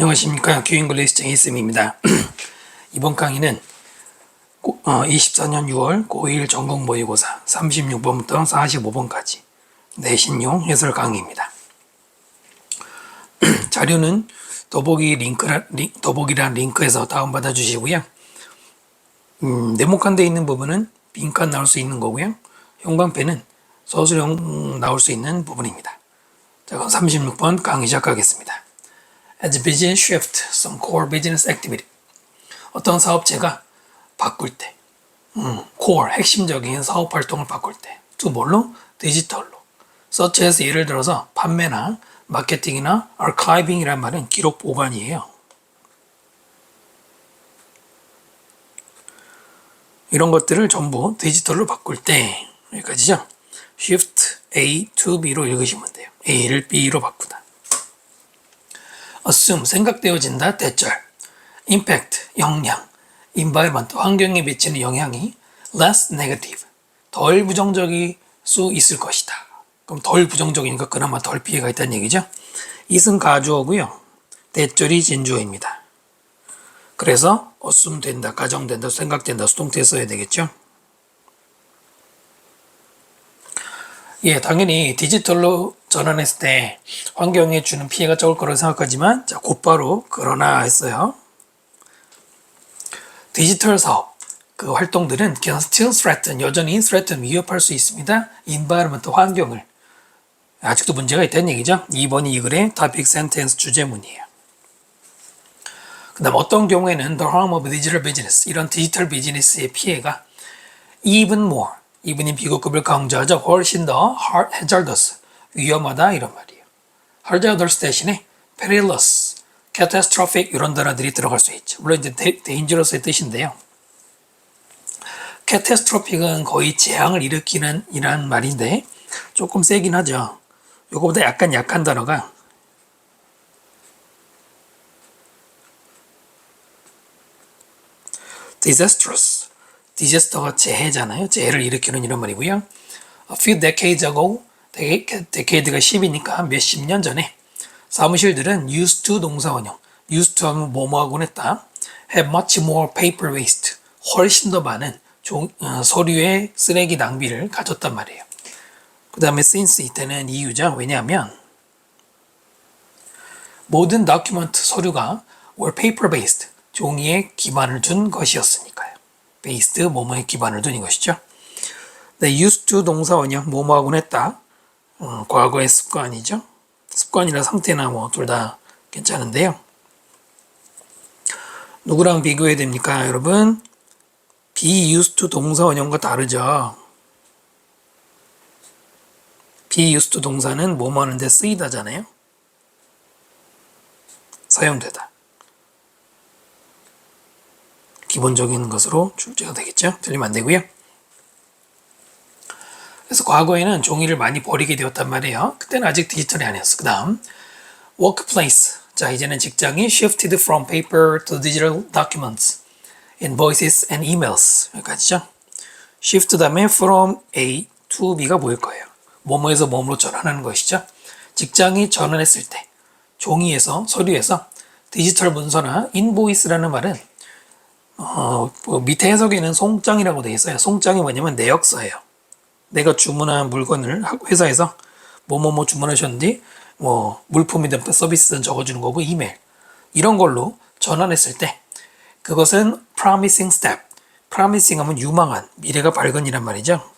안녕하십니까. 교잉글리시 정희쌤입니다. 이번 강의는 24년 6월 고1 전공 모의고사 36번부터 45번까지 내신용 해설 강의입니다. 자료는 더보기란 링크에서 다운받아 주시고요. 네모칸 되어 있는 부분은 빈칸 나올 수 있는 거고요. 형광펜은 서술형 나올 수 있는 부분입니다. 자, 그럼 36번 강의 시작하겠습니다. As business shift some core business activity. 어떤 사업체가 바꿀 때, core, 핵심적인 사업 활동을 바꿀 때, 또 뭘로? 디지털로. such as 예를 들어서 판매나 마케팅이나 archiving이란 말은 기록 보관이에요. 이런 것들을 전부 디지털로 바꿀 때, 여기까지죠? shift A to B로 읽으시면 돼요. A를 B로 바꾸다. assume, 생각되어진다, 대절. impact, 영향. environment, 환경에 미치는 영향이 less negative, 덜 부정적일 수 있을 것이다. 그럼 덜 부정적이니까 그나마 덜 피해가 있다는 얘기죠. it은 가주어고요. 대절이 진주어입니다. 그래서 assume 된다, 가정된다, 생각된다, 수동태 써야 되겠죠. 예, 당연히 디지털로 전환했을 때 환경에 주는 피해가 적을 거라고 생각하지만, 자, 곧바로 그러나 했어요. 디지털 사업, 그 활동들은 can still threaten, 여전히 threaten, 위협할 수 있습니다. environment, 환경을. 아직도 문제가 있다는 얘기죠. 2번이 이 글의 topic sentence 주제문이에요. 그 다음 어떤 경우에는 the harm of digital business, 이런 디지털 비즈니스의 피해가 even more, even이 비교급을 강조하죠. 훨씬 더 hazardous, 위험하다 이런 말이에요. hazardous 대신에 perilous, catastrophic 이런 단어들이 들어갈 수 있죠. 물론 이제 dangerous의 뜻인데요. catastrophic은 거의 재앙을 일으키는 이란 말인데 조금 세긴 하죠. 요거보다 약간 약한 단어가 disastrous, 디제스터가 재해잖아요. 재해를 일으키는 이런 말이고요. A few decades ago, decade가 10이니까 몇십 년 전에 사무실들은 used to 동사원형, used to 하면 뭐뭐하곤 했다. have much more paper waste, 훨씬 더 많은 서류의 쓰레기 낭비를 가졌단 말이에요. 그 다음에 since 이때는 이유죠. 왜냐하면 모든 document 서류가 were paper based, 종이에 기반을 둔 것이었으니까요. based, 뭐뭐에 기반을 둔 것이죠. 네, used to 동사원형, 뭐뭐하곤 했다. 과거의 습관이죠. 습관이나 상태나 뭐 둘 다 괜찮은데요. 누구랑 비교해야 됩니까, 여러분? be used to 동사원형과 다르죠. be used to 동사는 뭐뭐 하는데 쓰이다잖아요. 사용되다. 기본적인 것으로 출제가 되겠죠. 틀리면 안 되고요. 그래서 과거에는 종이를 많이 버리게 되었단 말이에요. 그때는 아직 디지털이 아니었어. 그 다음 workplace. 자, 이제는 직장이 shifted from paper to digital documents, invoices and emails. 여기까지죠. shift 다음에 from A to B가 뭐일 거예요? 뭐뭐에서 뭐뭐로 전환하는 것이죠. 직장이 전환했을 때 종이에서, 서류에서 디지털 문서나 인보이스라는 말은 밑에 해석에는 송장이라고 되어 있어요. 송장이 뭐냐면 내역서예요. 내가 주문한 물건을 회사에서 뭐뭐뭐 주문하셨는지 뭐 물품이든 서비스든 적어주는 거고, 이메일 이런 걸로 전환했을 때 그것은 promising step, promising 하면 유망한, 미래가 밝은이란 말이죠.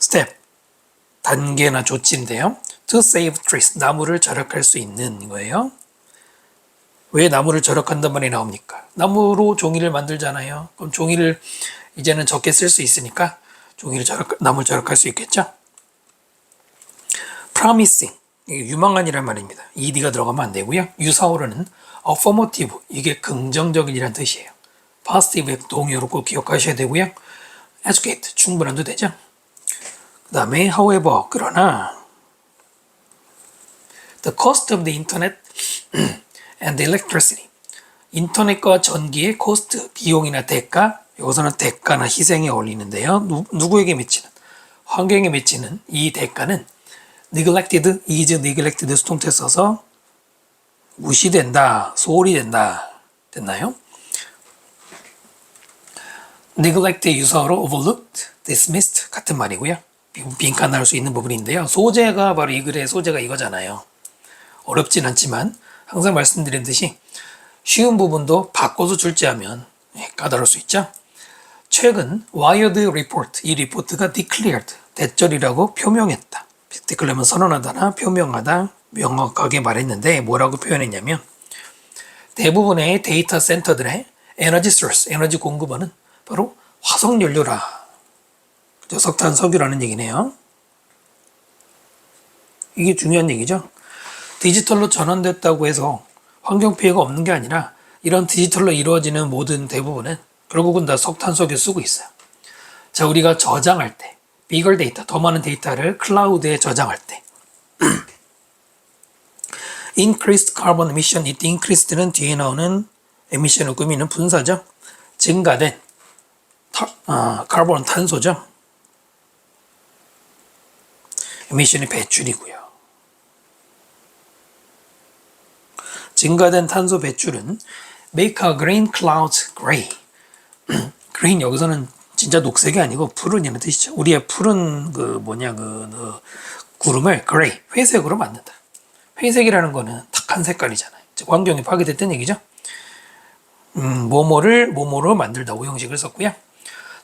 step, 단계나 조치인데요. to save trees, 나무를 절약할 수 있는 거예요. 왜 나무를 절약한단 말이 나옵니까? 나무로 종이를 만들잖아요. 그럼 종이를 이제는 적게 쓸 수 있으니까 나무를 절약할 수 있겠죠? promising, 이게 유망한이란 말입니다. ed가 들어가면 안 되고요. 유사어로는 affirmative, 이게 긍정적인이란 뜻이에요. positive의 동의어로 꼭 기억하셔야 되고요. educate, 충분한도 되죠? 그 다음에 however, 그러나 the cost of the internet and electricity, 인터넷과 전기의 cost, 비용이나 대가, 여기서는 대가나 희생에 어울리는데요. 누구에게 미치는? 환경에 미치는 이 대가는 neglected, is neglected 수동태 써서 무시된다, 소홀히 된다. 됐나요? neglect 유사어로 overlooked, dismissed 같은 말이고요. 빈칸할 수 있는 부분인데요. 소재가 바로 이 글의 소재가 이거잖아요. 어렵진 않지만 항상 말씀드린 듯이 쉬운 부분도 바꿔서 출제하면 까다로울 수 있죠. 최근 Wired Report, 이 리포트가 declared, 대절이라고 표명했다. declare면 선언하다나 표명하다, 명확하게 말했는데 뭐라고 표현했냐면 대부분의 데이터 센터들의 에너지 소스, 에너지 공급원은 바로 화석연료라. 석탄, 석유라는 얘기네요. 이게 중요한 얘기죠. 디지털로 전환됐다고 해서 환경 피해가 없는 게 아니라 이런 디지털로 이루어지는 모든 대부분은 결국은 다 석탄, 석유 쓰고 있어요. 자, 우리가 저장할 때, bigger 데이터, 더 많은 데이터를 클라우드에 저장할 때 increased carbon emission, 이때 increased는 뒤에 나오는 emission을 꾸미는 분사죠. 증가된 카본 탄소죠. emission이 배출이고요. 증가된 탄소 배출은 make a green cloud gray. green 여기서는 진짜 녹색이 아니고 푸른이라는 뜻이죠. 우리의 푸른 구름을 gray, 회색으로 만든다. 회색이라는 거는 탁한 색깔이잖아요. 즉 환경이 파괴됐다는 얘기죠. 뭐뭐로 만들다 오형식을 썼고요.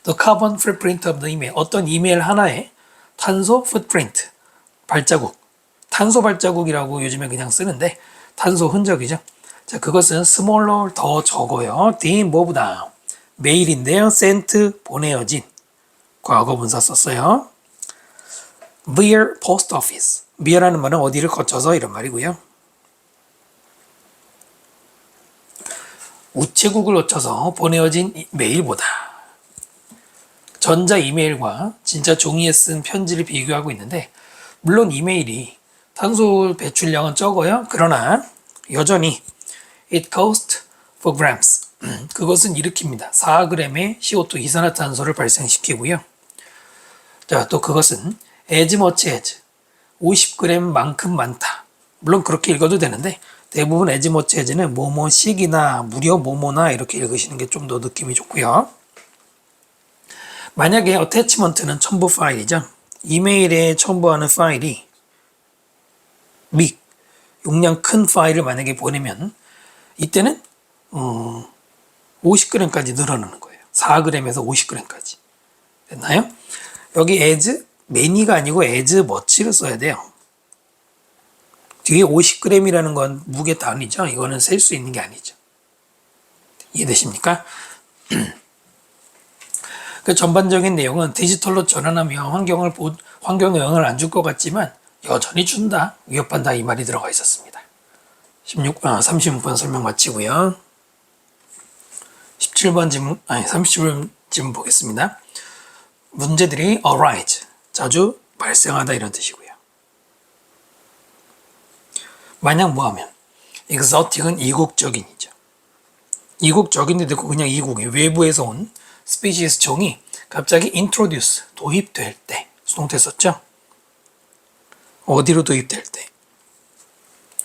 The carbon footprint of the email, 어떤 이메일 하나에 탄소 footprint, 발자국, 탄소 발자국이라고 요즘에 그냥 쓰는데 탄소 흔적이죠. 자, 그것은 smaller, 더 적어요. than 뭐보다 메일인데요. sent, 보내어진, 과거 분사 썼어요. via post office, via라는 말은 어디를 거쳐서 이런 말이고요. 우체국을 거쳐서 보내어진 메일보다. 전자 이메일과 진짜 종이에 쓴 편지를 비교하고 있는데 물론 이메일이 탄소 배출량은 적어요. 그러나 여전히 it costs 4 grams. 그것은 일으킵니다. 4g의 CO2 이산화탄소를 발생시키고요. 자, 또 그것은 as much as 50g만큼 많다. 물론 그렇게 읽어도 되는데 대부분 as much as는 뭐뭐씩이나 무려 뭐뭐나 이렇게 읽으시는 게 좀 더 느낌이 좋고요. 만약에 attachment는 첨부 파일이죠. 이메일에 첨부하는 파일이 용량 큰 파일을 만약에 보내면 이때는 50g까지 늘어나는 거예요. 4g에서 50g까지. 됐나요? 여기 as many가 아니고 as much를 써야 돼요. 뒤에 50g이라는 건 무게 단위죠. 이거는 셀 수 있는 게 아니죠. 이해되십니까? 그 전반적인 내용은 디지털로 전환하며 환경에 영향을 안 줄 것 같지만 여전히 준다, 위협한다 이 말이 들어가 있었습니다. 36번 설명 마치고요. 37번 질문 보겠습니다. 문제들이 arise, 자주 발생하다 이런 뜻이고요. 만약 뭐하면 exotic은 이국적인이죠. 이국적인데도 그냥 이국이 외부에서 온 species 종이 갑자기 introduce, 도입될 때 수동태 썼죠. 어디로 도입될 때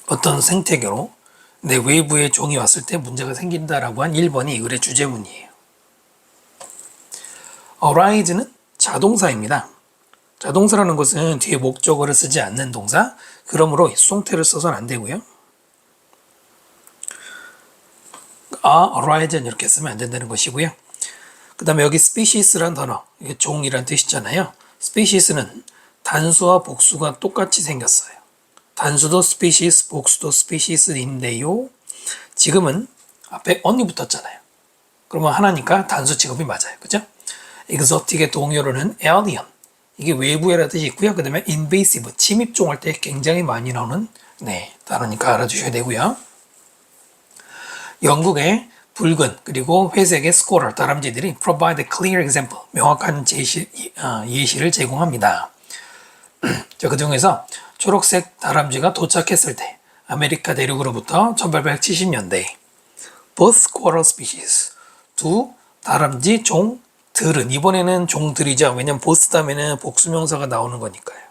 어떤 생태계로 내 외부의 종이 왔을 때 문제가 생긴다라고 한 1번이 이 글의 주제문이에요. arise는 자동사입니다. 자동사라는 것은 뒤에 목적어를 쓰지 않는 동사, 그러므로 수동태를 써서는 안 되고요. arise는 이렇게 쓰면 안 된다는 것이고요. 그 다음에 여기 species라는 단어, 이게 종이란 뜻이잖아요. species는 단수와 복수가 똑같이 생겼어요. 단수도 species, 복수도 species인데요. 지금은 앞에 on이 붙었잖아요. 그러면 하나니까 단수 취급이 맞아요. 그죠? exotic의 동요로는 alien, 이게 외부에라는 뜻이 있고요. 그 다음에 invasive, 침입종할 때 굉장히 많이 나오는 단어니까 알아두셔야 되고요. 영국의 붉은 그리고 회색의 스코럴, 다람쥐들이 provide a clear example, 명확한 예시를 제공합니다. 자, 그 중에서 초록색 다람쥐가 도착했을 때 아메리카 대륙으로부터 1870년대 both squirrel species, 두 다람쥐 종들은, 이번에는 종들이죠. 왜냐면 both 다음에는 복수명사가 나오는 거니까요.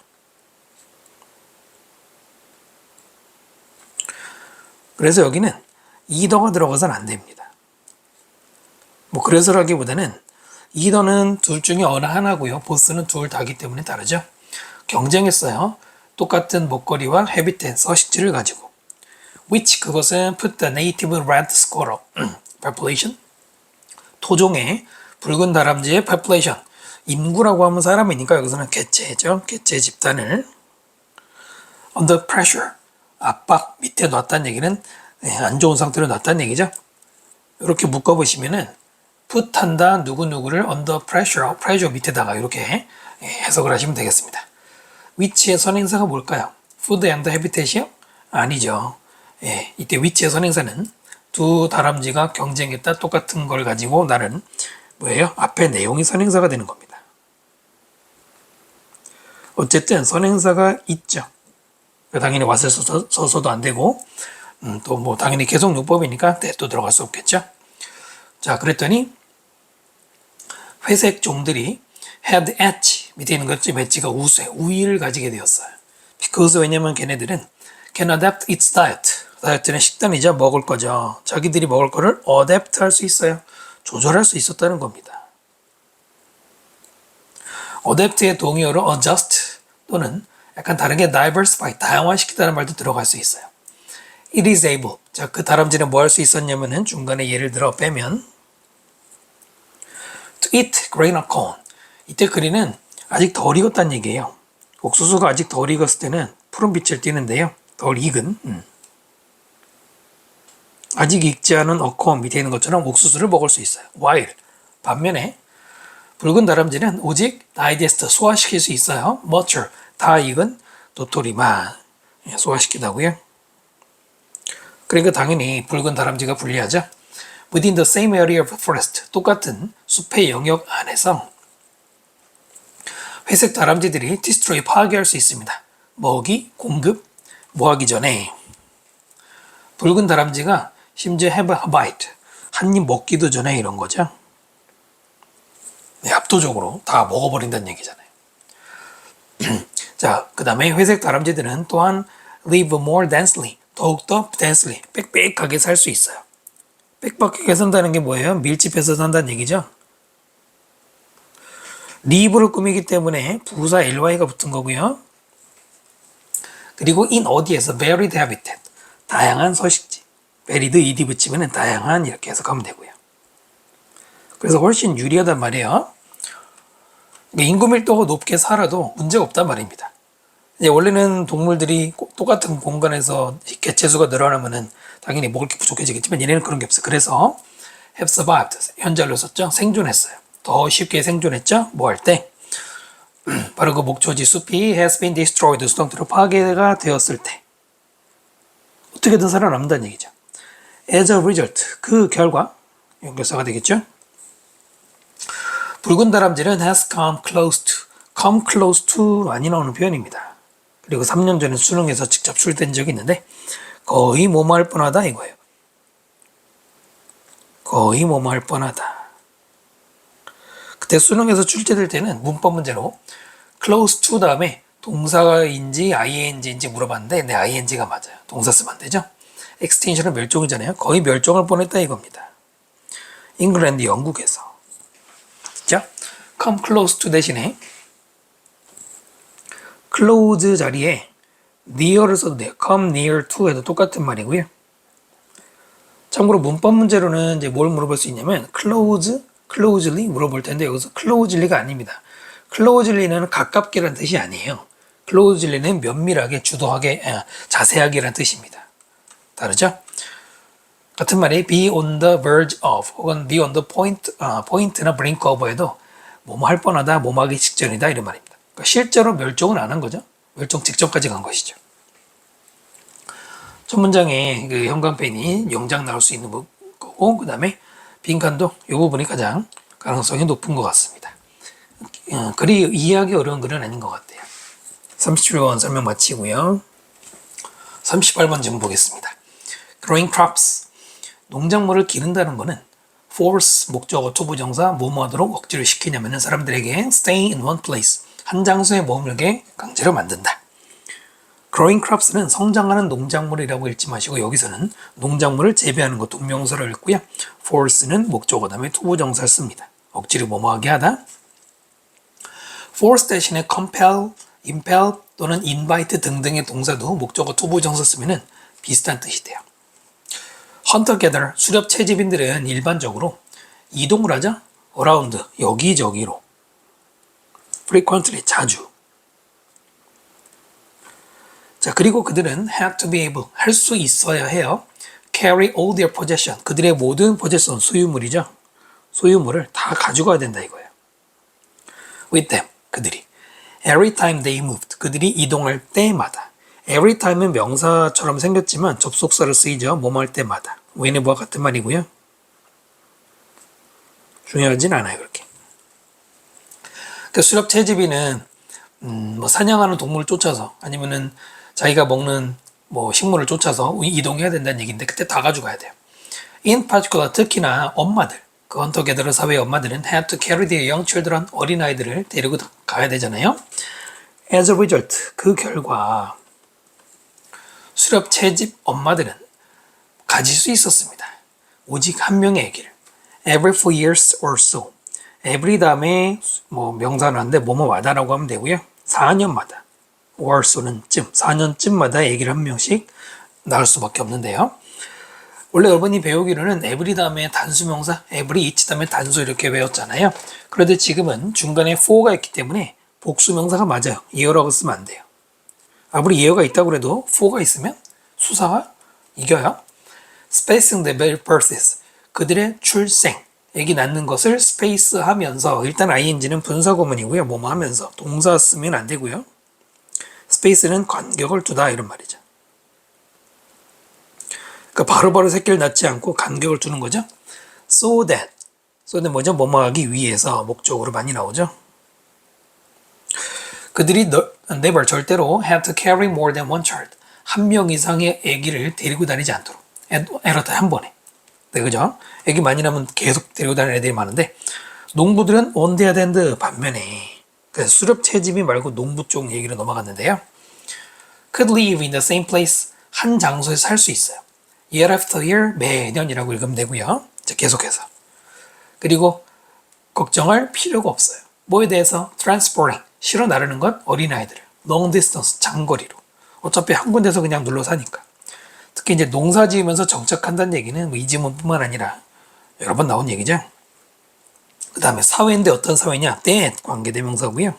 그래서 여기는 either가 들어가서는 안 됩니다. 뭐 그래서라기보다는 either는 둘 중에 어느 하나고요. both는 둘 다기 때문에 다르죠. 경쟁했어요. 똑같은 목걸이와 habitat, 서식지를 가지고. which 그것은 put the native red squirrel population 토종의 붉은 다람쥐의 population 인구라고 하면 사람이니까 여기서는 개체죠. 개체 집단을 under pressure 압박 밑에 놨다는 얘기는 안 좋은 상태로 놨다는 얘기죠. 이렇게 묶어보시면은 put 한다 누구누구를 under pressure pressure 밑에다가 이렇게 해석을 하시면 되겠습니다. which의 선행사가 뭘까요? food and habitat이요? 아니죠. 이때 which의 선행사는 두 다람쥐가 경쟁했다 똑같은 걸 가지고 나는 뭐예요? 앞에 내용이 선행사가 되는 겁니다. 어쨌든 선행사가 있죠. 당연히 왔을 써서도 안 되고 또 뭐 당연히 계속용법이니까 that도 들어갈 수 없겠죠. 자, 그랬더니 회색 종들이 had edge 밑에 있는 것지 엣지가 우위를 가지게 되었어요. because 왜냐면 걔네들은 can adapt its diet. 다이어트는 식단이죠. 먹을 거죠. 자기들이 먹을 거를 adapt 할 수 있어요. 조절할 수 있었다는 겁니다. adapt의 동의어로 adjust 또는 약간 다르게 diversify, 다양화시키다는 말도 들어갈 수 있어요. It is able. 자, 그 다람쥐는 뭐 할 수 있었냐면은 중간에 예를 들어 빼면 to eat grain of corn. 이때 그리는 아직 덜 익었다는 얘기예요. 옥수수가 아직 덜 익었을 때는 푸른 빛을 띠는데요. 덜 익은 아직 익지 않은 어콘 밑에 있는 것처럼 옥수수를 먹을 수 있어요. while 반면에 붉은 다람쥐는 오직 digest 소화시킬 수 있어요. mature 다 익은 도토리만 소화시키다고요. 그러니까 당연히 붉은 다람쥐가 불리하죠. within the same area of forest 똑같은 숲의 영역 안에서 회색 다람쥐들이 destroy 파괴할 수 있습니다. 먹이 공급 뭐 하기 전에 붉은 다람쥐가 심지어 have a bite 한 입 먹기도 전에 이런 거죠. 네, 압도적으로 다 먹어버린다는 얘기잖아요. 자, 그 다음에 회색 다람쥐들은 또한 live more densely 더욱더 densely 빽빽하게 살 수 있어요. 빽빽하게 산다는 게 뭐예요? 밀집해서 산다는 얘기죠. live를 꾸미기 때문에 부사 ly가 붙은 거고요. 그리고 in 어디에서 varied habitat 다양한 서식지 varied ed 붙이면 다양한 이렇게 해석하면 되고요. 그래서 훨씬 유리하단 말이에요. 인구 밀도가 높게 살아도 문제가 없단 말입니다. 이제 원래는 동물들이 똑같은 공간에서 개체수가 늘어나면은 당연히 먹을 게 부족해지겠지만 얘네는 그런 게 없어요. 그래서 have survived 현재로 썼죠. 생존했어요. 더 쉽게 생존했죠. 뭐 할 때? 바로 그 목초지 숲이 has been destroyed 수동태로 파괴가 되었을 때 어떻게든 살아남는다는 얘기죠. as a result 그 결과 연결사가 되겠죠. 붉은 다람쥐는 has come close to 많이 나오는 표현입니다. 그리고 3년 전에 수능에서 직접 출제된 적이 있는데 거의 뭐뭐할 뻔하다 이거예요. 거의 뭐뭐할 뻔하다. 그때 수능에서 출제될 때는 문법 문제로 close to 다음에 동사인지 ing인지 물어봤는데 네, ing가 맞아요. 동사 쓰면 안 되죠. extinction은 멸종이잖아요. 거의 멸종할 뻔했다 이겁니다. 잉글랜드 영국에서. 자, come close to 대신에 close 자리에 near를 써도 돼요. come near to 해도 똑같은 말이고요. 참고로 문법 문제로는 이제 뭘 물어볼 수 있냐면 closely 물어볼 텐데 여기서 closely가 아닙니다. closely는 가깝게란 뜻이 아니에요. closely는 면밀하게, 주도하게, 자세하게란 뜻입니다. 다르죠? 같은 말이 be on the verge of 혹은 be on the point나 brink of 해도 뭐뭐 할 뻔하다, 뭐뭐 하기 직전이다 이런 말입니다. 그러니까 실제로 멸종은 안 한 거죠. 멸종 직전까지 간 것이죠. 첫 문장에 그 형광펜이 영장 나올 수 있는 거고 그 다음에 빈칸도 이 부분이 가장 가능성이 높은 것 같습니다. 글이 이해하기 어려운 글은 아닌 것 같아요. 37번 설명 마치고요. 38번 좀 보겠습니다. growing crops 농작물을 기른다는 거는 force 목적어 투부정사 뭐뭐 하도록 억지를 시키냐면 사람들에게 stay in one place 한 장소에 머물게 강제로 만든다. growing crops는 성장하는 농작물이라고 읽지 마시고 여기서는 농작물을 재배하는 것 동명사를 읽고요. force는 목적어 다음에 투부정사를 씁니다. 억지로 뭐뭐하게 하다. force 대신에 compel, impel 또는 invite 등등의 동사도 목적어 투부정사 쓰면 비슷한 뜻이 돼요. 헌터 게더 수렵 채집인들은 일반적으로 이동을 하죠. around 여기저기로 frequently 자주. 자, 그리고 그들은 have to be able 할 수 있어야 해요. carry all their possession 그들의 모든 possession 소유물이죠. 소유물을 다 가져가야 된다 이거예요. with them 그들이 every time they moved 그들이 이동할 때마다 every time은 명사처럼 생겼지만 접속사를 쓰이죠. 뭐뭐 할 때마다 whenever와 같은 말이고요. 중요하진 않아요 그렇게. 그 수렵 채집이는 뭐 사냥하는 동물을 쫓아서 아니면은 자기가 먹는 뭐 식물을 쫓아서 이동해야 된다는 얘기인데 그때 다 가져가야 돼요. In particular 특히나 엄마들 그 헌터 게더러 사회의 엄마들은 had to carry their young children 어린아이들을 데리고 가야 되잖아요. As a result 그 결과 수렵 채집 엄마들은 가질 수 있었습니다. 오직 한 명의 아기를 every 4 years or so every 다음에 뭐 명사는 한데 뭐뭐마다라고 하면 되고요. 4년마다 or so는 4년쯤마다 아기를 한 명씩 낳을 수밖에 없는데요. 원래 여러분이 배우기로는 every 다음에 단수명사 every each 다음에 단수 이렇게 외웠잖아요. 그런데 지금은 중간에 for가 있기 때문에 복수명사가 맞아요. year라고 쓰면 안 돼요. 아무리 year가 있다고 해도 for가 있으면 수사가 이겨요. spacing the births 그들의 출생 아기 낳는 것을 스페이스 하면서 일단 ing는 분사구문이고요. 뭐뭐 하면서 동사 쓰면 안 되고요. 스페이스는 간격을 두다 이런 말이죠. 그러니까 바로바로 새끼를 낳지 않고 간격을 두는 거죠. so that 뭐죠? 뭐뭐 하기 위해서 목적으로 많이 나오죠. 그들이 never 절대로 have to carry more than one child 한 명 이상의 아기를 데리고 다니지 않도록 at a time 한 번에. 네, 그죠? 애기 많이 나면 계속 데리고 다니는 애들이 많은데 농부들은 on the other hand 반면에 수렵 채집이 말고 농부 쪽 얘기로 넘어갔는데요. could live in the same place 한 장소에 살 수 있어요. year after year 매년이라고 읽으면 되고요. 자, 계속해서 그리고 걱정할 필요가 없어요. 뭐에 대해서? transporting 실어 나르는 건 어린아이들을 long distance 장거리로 어차피 한 군데서 그냥 눌러 사니까. 특히 이제 농사 지으면서 정착한다는 얘기는 뭐 이 지문뿐만 아니라 여러 번 나온 얘기죠. 그 다음에 사회인데 어떤 사회냐? that 관계대명사고요.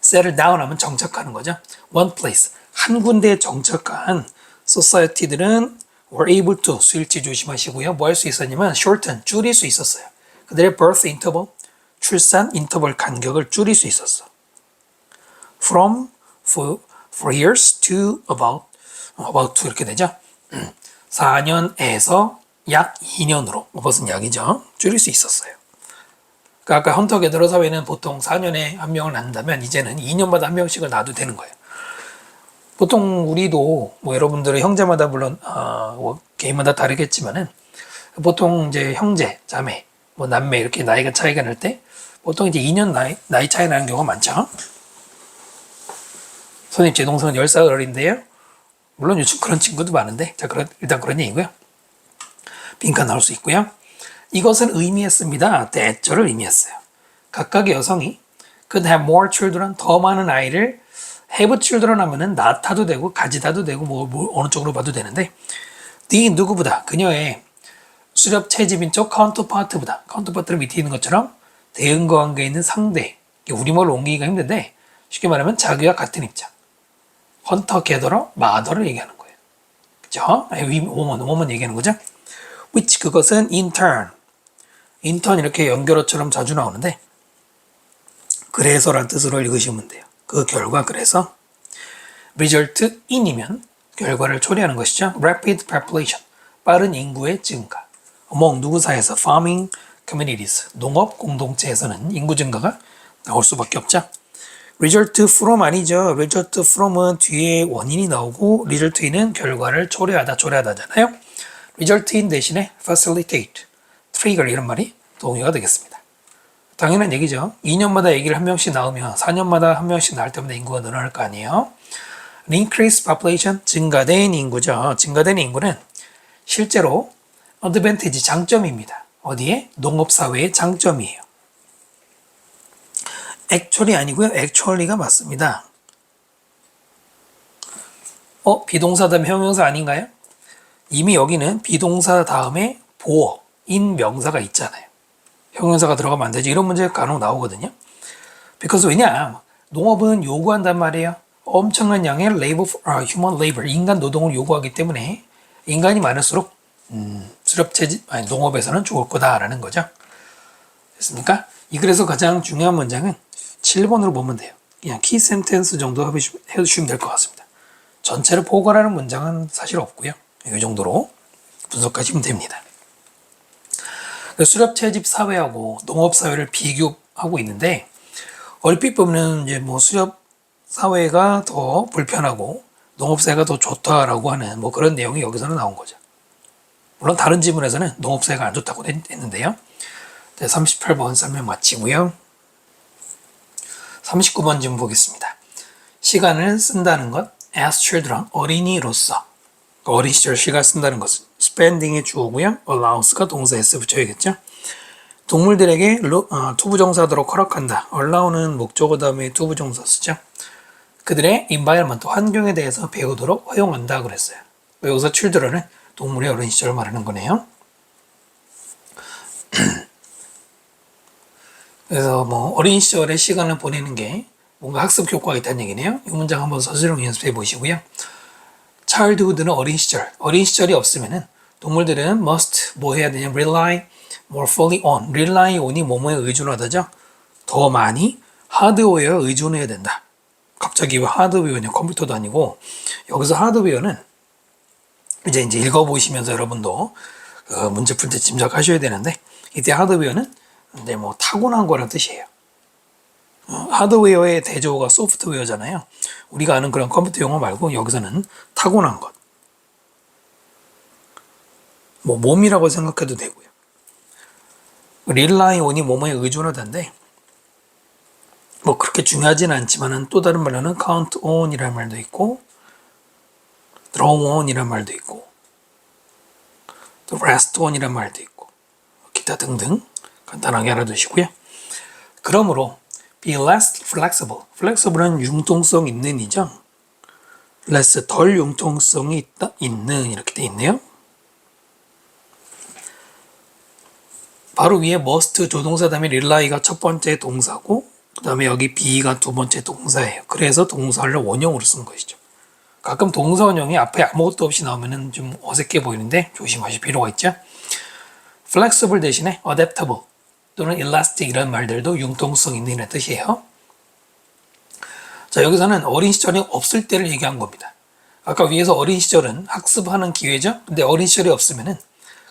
settle down 하면 정착하는 거죠. one place 한 군데에 정착한 society들은 were able to 수일치 조심하시고요. 뭐 할 수 있었냐면 shorten 줄일 수 있었어요. 그들의 birth interval 출산 인터벌 간격을 줄일 수 있었어. from 4 years to about to 이렇게 되죠. 4년에서 약 2년으로 무슨 약이죠. 줄일 수 있었어요. 그러니까 아까 헌터 게더러 사회는 보통 4년에 한 명을 낳는다면 이제는 2년마다 한 명씩을 낳아도 되는 거예요. 보통 우리도 뭐 여러분들의 형제마다 물론 뭐 개인마다 다르겠지만은 보통 이제 형제, 자매, 뭐 남매 이렇게 나이가 차이가 날 때 보통 이제 2년 나이 차이 나는 경우가 많죠. 선생님 제 동생은 10살 어린데요. 물론 요즘 그런 친구도 많은데 자 일단 그런 얘기고요. 빈칸 나올 수 있고요. 이것은 의미했습니다. that를 의미했어요. 각각의 여성이 could have more children 더 많은 아이를 have children 하면은 낳아도 되고 가지다도 되고 뭐 어느 쪽으로 봐도 되는데 the 누구보다 그녀의 수렵 채집인 쪽 카운터파트보다 카운터파트를 밑에 있는 것처럼 대응과 관계에 있는 상대 우리말로 옮기기가 힘든데 쉽게 말하면 자기와 같은 입장 헌터 게더러 마더를 얘기하는 거예요. 그죠? woman 얘기하는 거죠. which 그것은 in turn 이렇게 연결어처럼 자주 나오는데 그래서란 뜻으로 읽으시면 돼요. 그 결과 그래서 result in이면 결과를 초래하는 것이죠. rapid population 빠른 인구의 증가 among 누구 사이에서 farming communities 농업 공동체에서는 인구 증가가 나올 수밖에 없죠. result from 아니죠. result from은 뒤에 원인이 나오고 result in은 결과를 초래하다잖아요. result in 대신에 facilitate, trigger 이런 말이 동의가 되겠습니다. 당연한 얘기죠. 2년마다 아기를 한 명씩 낳으면 4년마다 한 명씩 낳을 때마다 인구가 늘어날 거 아니에요. increased population, 증가된 인구죠. 증가된 인구는 실제로 advantage, 장점입니다. 어디에? 농업사회의 장점이에요. actually 아니고요. actually가 맞습니다. 비동사 다음에 형용사 아닌가요? 이미 여기는 비동사 다음에 보어인 명사가 있잖아요. 형용사가 들어가면 안 되지. 이런 문제가 간혹 나오거든요. because 왜냐? 농업은 요구한단 말이에요. 엄청난 양의 human labor, 인간 노동을 요구하기 때문에 인간이 많을수록 농업에서는 좋을 거다라는 거죠. 됐습니까? 이 글에서 가장 중요한 문장은 7번으로 보면 돼요. 그냥 키 센텐스 정도 해주시면 될 것 같습니다. 전체를 포괄하는 문장은 사실 없고요. 이 정도로 분석하시면 됩니다. 수렵 채집 사회하고 농업 사회를 비교하고 있는데 얼핏 보면 이제 뭐 수렵 사회가 더 불편하고 농업 사회가 더 좋다라고 하는 뭐 그런 내용이 여기서는 나온 거죠. 물론 다른 지문에서는 농업 사회가 안 좋다고 했는데요. 38번 설명 마치고요. 39번 지문 보겠습니다. 시간을 쓴다는 것, as children, 어린이로서. 어린 시절 시간 쓴다는 것은 spending의 주어고요. allowance가 동사 s 붙여야겠죠. 동물들에게 투부정사도록 허락한다. allow는 목적어 다음에 투부정사 쓰죠. 그들의 environment, 환경에 대해서 배우도록 허용한다 그랬어요. 여기서 children은 동물의 어린 시절을 말하는 거네요. 그래서 뭐 어린 시절에 시간을 보내는 게 뭔가 학습 효과가 있다는 얘기네요. 이 문장 한번 서술형 연습해 보시고요. childhood는 어린 시절, 어린 시절이 없으면은 동물들은 must 뭐 해야 되냐, rely more fully on, rely on이 뭐뭐에 의존하다죠. 더 많이 하드웨어에 의존해야 된다. 갑자기 왜 하드웨어냐, 컴퓨터도 아니고 여기서 하드웨어는 이제 읽어보시면서 여러분도 문제 풀 때 짐작하셔야 되는데 이때 하드웨어는 이제 뭐 타고난 거란 뜻이에요. 하드웨어의 대조어가 소프트웨어잖아요. 우리가 아는 그런 컴퓨터 용어 말고 여기서는 타고난 것. 뭐 몸이라고 생각해도 되고요. rely on이 뭐뭐에 의존하다인데 뭐 그렇게 중요하지는 않지만은 또 다른 말로는 count on이라는 말도 있고 draw on이라는 말도 있고 또 rest on이라는 말도 있고 기타 등등 간단하게 알아두시고요. 그러므로 be less flexible. flexible은 융통성 있는 이죠. less 덜 융통성이 있는 이렇게 돼 있네요. 바로 위에 must 조동사 다음에 rely가 첫 번째 동사고 그 다음에 여기 be가 두 번째 동사예요. 그래서 동사를 원형으로 쓴 것이죠. 가끔 동사 원형이 앞에 아무것도 없이 나오면 좀 어색해 보이는데 조심하실 필요가 있죠. flexible 대신에 adaptable 또는 elastic 이런 말들도 융통성 있는 이런 뜻이에요. 자, 여기서는 어린 시절이 없을 때를 얘기한 겁니다. 아까 위에서 어린 시절은 학습하는 기회죠. 근데 어린 시절이 없으면은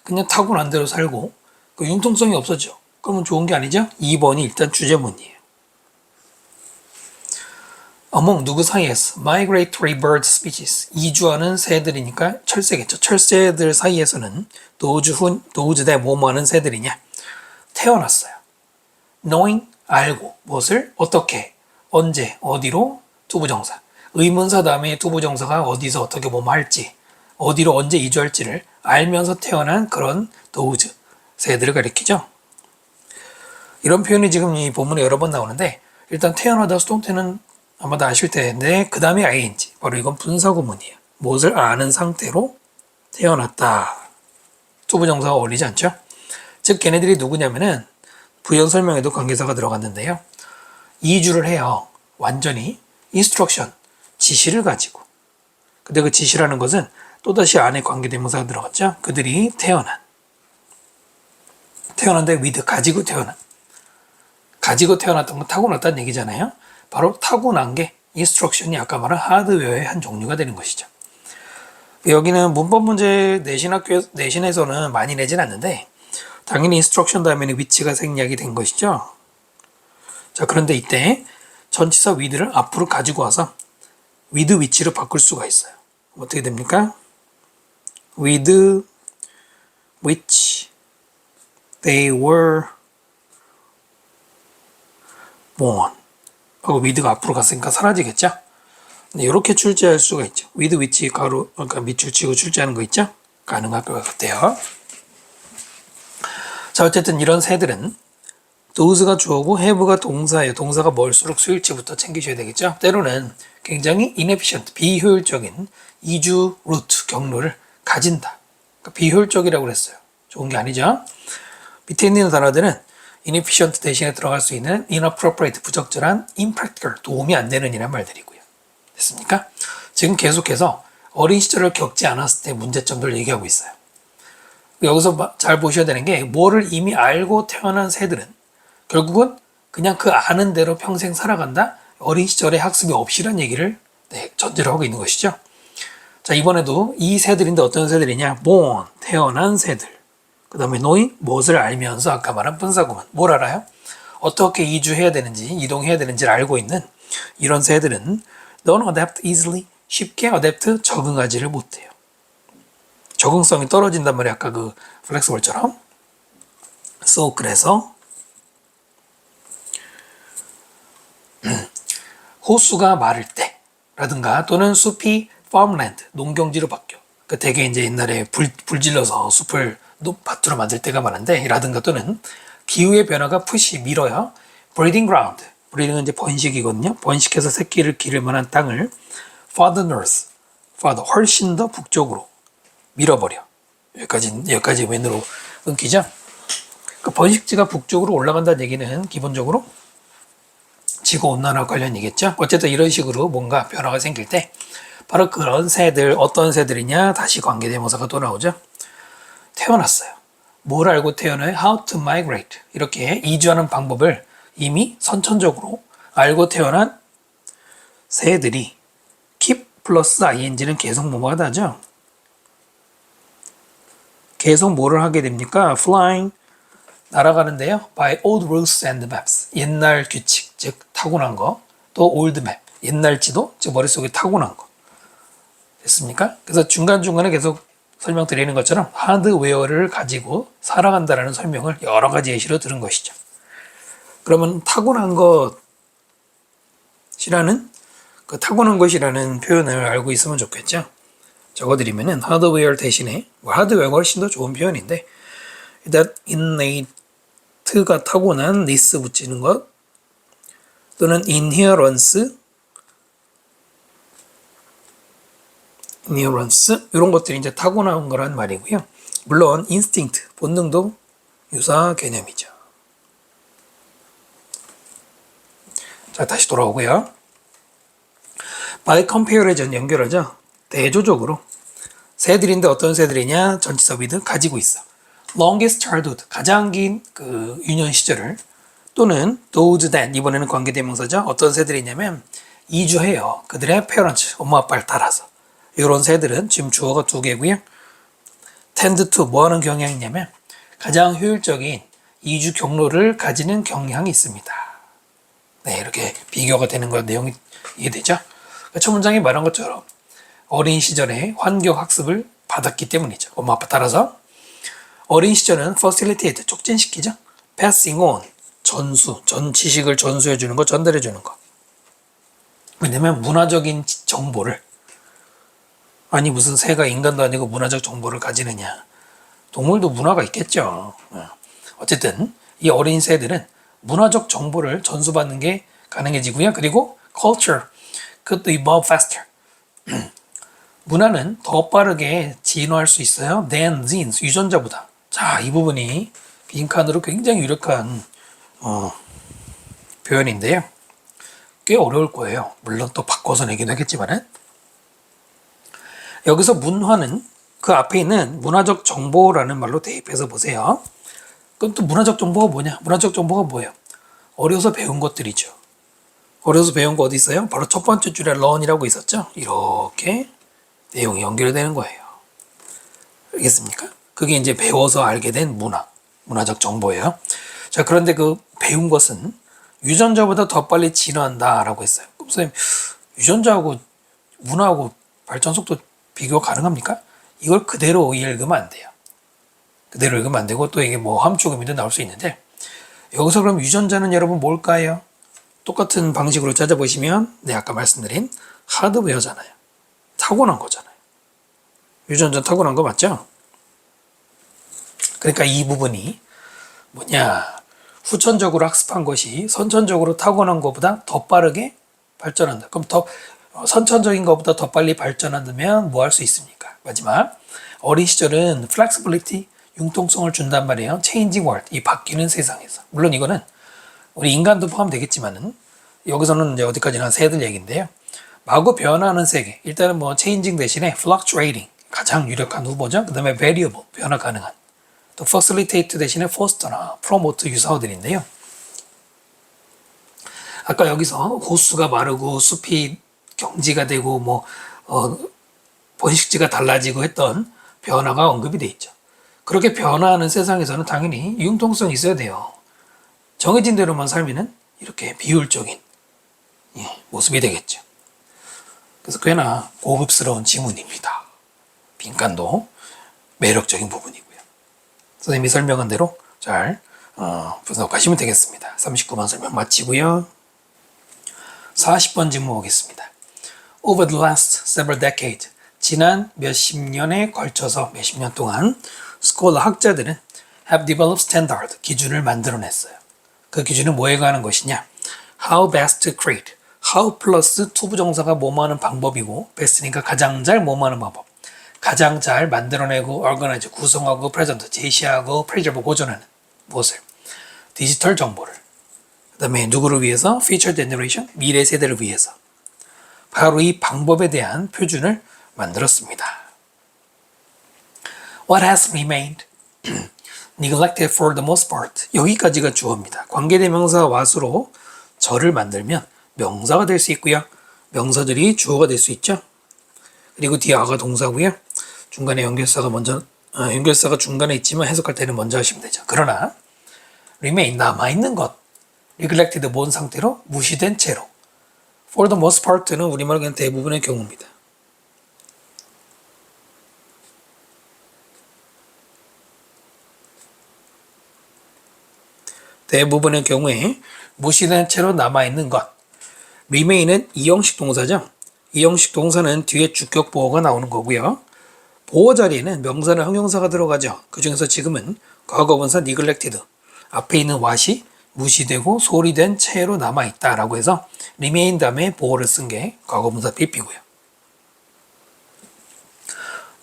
그냥 타고난 대로 살고 그 융통성이 없어져. 그러면 좋은 게 아니죠. 2번이 일단 주제문이에요. among 누구 사이에서 migratory bird species 이주하는 새들이니까 철새겠죠. 철새들 사이에서는 those 대 뭐뭐 하는 새들이냐 태어났어요. knowing 알고 무엇을 어떻게 언제 어디로 투부정사 의문사 다음에 투부정사가 어디서 어떻게 뭐뭐 할지 어디로 언제 이주할지를 알면서 태어난 그런 those 새들을 가리키죠. 이런 표현이 지금 이 본문에 여러 번 나오는데 일단 태어나다 수동태는 아마 다 아실 텐데 그 다음에 ing 바로 이건 분사구문이에요. 무엇을 아는 상태로 태어났다. 투부정사가 어울리지 않죠? 즉 걔네들이 누구냐면은 부연 설명에도 관계사가 들어갔는데요. 이주를 해요. 완전히 instruction 지시를 가지고. 근데 그 지시라는 것은 또다시 안에 관계대명사가 들어갔죠. 그들이 태어난데 with 가지고 태어났던 건 타고났다는 얘기잖아요. 바로 타고난 게 인스트럭션이 아까 말한 하드웨어의 한 종류가 되는 것이죠. 여기는 문법 문제 내신에서는 많이 내진 않는데 당연히 인스트럭션 다음에는 위치가 생략이 된 것이죠. 자, 그런데 이때 전치사 with를 앞으로 가지고 와서 with 위치로 바꿀 수가 있어요. 어떻게 됩니까? with which they were born 하고 with가 앞으로 갔으니까 사라지겠죠? 이렇게 출제할 수가 있죠. with which 가로 그러니까 밑줄 치고 출제하는 거 있죠. 가능할 것 같아요. 자, 어쨌든 이런 새들은 does가 주어고 have가 동사예요. 동사가 뭘수록 수일치부터 챙기셔야 되겠죠. 때로는 굉장히 inefficient, 비효율적인 이주 루트, 경로를 가진다. 그러니까 비효율적이라고 그랬어요. 좋은 게 아니죠. 밑에 있는 단어들은 inefficient 대신에 들어갈 수 있는 inappropriate, 부적절한, impractical, 도움이 안 되는 이란 말들이고요. 됐습니까? 지금 계속해서 어린 시절을 겪지 않았을 때 문제점들을 얘기하고 있어요. 여기서 잘 보셔야 되는 게 뭐를 이미 알고 태어난 새들은 결국은 그냥 그 아는 대로 평생 살아간다. 어린 시절에 학습이 없이란 얘기를 전제로 하고 있는 것이죠. 자, 이번에도 이 새들인데 어떤 새들이냐? born, 태어난 새들. 그 다음에 knowing, 무엇을 알면서 아까 말한 분사구문. 뭘 알아요? 어떻게 이주해야 되는지, 이동해야 되는지를 알고 있는 이런 새들은 don't adapt easily, 쉽게 adapt, 적응하지를 못해요. 적응성이 떨어진단 말이에요. 아까 그 flexible처럼. So, 그래서 호수가 마를 때 라든가 또는 숲이 farmland, 농경지로 바뀌어. 그 되게 이제 옛날에 불 질러서 숲을 밭으로 만들 때가 많은데 라든가 또는 기후의 변화가 푸시 밀어요. breeding ground. breeding은 이제 번식이거든요. 번식해서 새끼를 기를 만한 땅을 farther north, farther, 훨씬 더 북쪽으로 밀어버려. 여기까지 왼으로 끊기죠. 그 번식지가 북쪽으로 올라간다는 얘기는 기본적으로 지구온난화 관련이겠죠. 어쨌든 이런 식으로 뭔가 변화가 생길 때 바로 그런 새들, 어떤 새들이냐 다시 관계대명사가 또 나오죠. 태어났어요. 뭘 알고 태어나요? How to migrate. 이렇게 이주하는 방법을 이미 선천적으로 알고 태어난 새들이 keep 플러스 ing는 계속 뭐뭐가 다죠. 계속 뭐를 하게 됩니까? flying, 날아가는데요. by old rules and maps, 옛날 규칙, 즉 타고난 거. 또 old map, 옛날 지도, 즉 머릿속에 타고난 거. 됐습니까? 그래서 중간중간에 계속 설명드리는 것처럼 하드웨어를 가지고 살아간다는 설명을 여러 가지 예시로 들은 것이죠. 그러면 타고난 것이라는 그 타고난 것이라는 표현을 알고 있으면 좋겠죠. 적어드리면은 하드웨어 대신에 하드웨어가 훨씬 더 좋은 표현인데 that innate가 타고난 this 붙이는 것 또는 inherence 이런 것들이 이제 타고난 거란 말이고요. 물론 instinct 본능도 유사 개념이죠. 자, 다시 돌아오고요. by comparison 연결하죠. 대조적으로 새들인데 어떤 새들이냐? 전치사 with 가지고 있어. longest childhood 가장 긴 그 유년 시절을 또는 those that 이번에는 관계대명사죠. 어떤 새들이냐면 이주해요. 그들의 parents 엄마 아빠를 따라서. 이런 새들은 지금 주어가 두 개고요. tend to 뭐 하는 경향이냐면 가장 효율적인 이주 경로를 가지는 경향이 있습니다. 네, 이렇게 비교가 되는 거 내용이 이해되죠? 첫 문장에 말한 것처럼 어린 시절에 환경 학습을 받았기 때문이죠. 엄마 아빠 따라서. 어린 시절은 facilitate, 촉진시키죠. passing on, 전 지식을 전수해 주는 거, 전달해 주는 거. 왜냐면 문화적인 정보를 아니 무슨 새가 인간도 아니고 문화적 정보를 가지느냐. 동물도 문화가 있겠죠. 어쨌든 이 어린 새들은 문화적 정보를 전수받는 게 가능해지고요. 그리고 culture, 그것도 evolve faster. 문화는 더 빠르게 진화할 수 있어요. than genes, 유전자보다. 자, 이 부분이 빈칸으로 굉장히 유력한 표현인데요. 꽤 어려울 거예요. 물론 또 바꿔서 내긴 하겠지만은. 여기서 문화는 그 앞에 있는 문화적 정보라는 말로 대입해서 보세요. 그럼 또 문화적 정보가 뭐냐? 문화적 정보가 뭐예요? 어려서 배운 것들이죠. 어려서 배운 거 어디 있어요? 바로 첫 번째 줄에 learn이라고 있었죠? 이렇게 내용이 연결되는 거예요. 알겠습니까? 그게 이제 배워서 알게 된 문화적 정보예요. 자, 그런데 그 배운 것은 유전자보다 더 빨리 진화한다라고 했어요. 그럼 선생님, 유전자하고 문화하고 발전 속도 비교 가능합니까? 이걸 그대로 읽으면 안 돼요. 그대로 읽으면 안 되고 또 이게 뭐 함축음이도 나올 수 있는데 여기서 그럼 유전자는 여러분 뭘까요? 똑같은 방식으로 찾아보시면 아까 말씀드린 하드웨어잖아요. 타고난 거잖아요. 유전자 타고난 거 맞죠? 그러니까 이 부분이 뭐냐, 후천적으로 학습한 것이 선천적으로 타고난 것보다 더 빠르게 발전한다. 그럼 더 선천적인 것보다 더 빨리 발전한다면 뭐 할 수 있습니까? 마지막, 어린 시절은 flexibility, 융통성을 준단 말이에요. changing world, 이 바뀌는 세상에서. 물론 이거는 우리 인간도 포함되겠지만은 여기서는 이제 어디까지나 새들 얘기인데요. 마구 변화하는 세계. 일단은 뭐 changing 대신에 fluctuating, 가장 유력한 후보죠. 그 다음에 variable, 변화 가능한. 또 facilitate 대신에 foster나 promote 유사어들인데요. 아까 여기서 호수가 마르고 숲이 경지가 되고 번식지가 달라지고 했던 변화가 언급이 돼 있죠. 그렇게 변화하는 세상에서는 당연히 융통성이 있어야 돼요. 정해진 대로만 살면은 이렇게 비효율적인 모습이 되겠죠. 그래서 꽤나 고급스러운 지문입니다. 빈칸도 매력적인 부분이고요. 선생님이 설명한 대로 잘 분석하시면 되겠습니다. 39번 설명 마치고요. 40번 질문 보겠습니다. Over the last several decades, 지난 몇십 년에 걸쳐서 몇십 년 동안 scholar 학자들은 have developed standard, 기준을 만들어냈어요. 그 기준은 뭐에 관한 것이냐? How best to create, how 플러스 투부정사가 뭐뭐하는 방법이고 best니까 가장 잘 뭐뭐하는 방법, 가장 잘 만들어내고 organize, 구성하고 present, 제시하고 preserve, 보존하는 무엇을? 디지털 정보를. 그 다음에 누구를 위해서? future generation, 미래 세대를 위해서. 바로 이 방법에 대한 표준을 만들었습니다. What has remained neglected for the most part. 여기까지가 주어입니다. 관계대명사 what으로 절을 만들면 명사가 될 수 있고요. 명사들이 주어가 될 수 있죠. 그리고 뒤에 아가 동사고요. 중간에 연결사가 중간에 있지만 해석할 때는 먼저 하시면 되죠. 그러나 remain, 남아있는 것, neglected, 본 상태로 무시된 채로. For the most part는 우리말로 그냥 대부분의 경우입니다. 대부분의 경우에 무시된 채로 남아있는 것. remain은 이형식 동사죠. 이형식 동사는 뒤에 주격 보어가 나오는 거고요. 보어 자리에는 명사나 형용사가 들어가죠. 그 중에서 지금은 과거분사 neglected, 앞에 있는 what이 무시되고 소리된 채로 남아있다라고 해서 remain 다음에 보어를 쓴 게 과거분사 pp고요.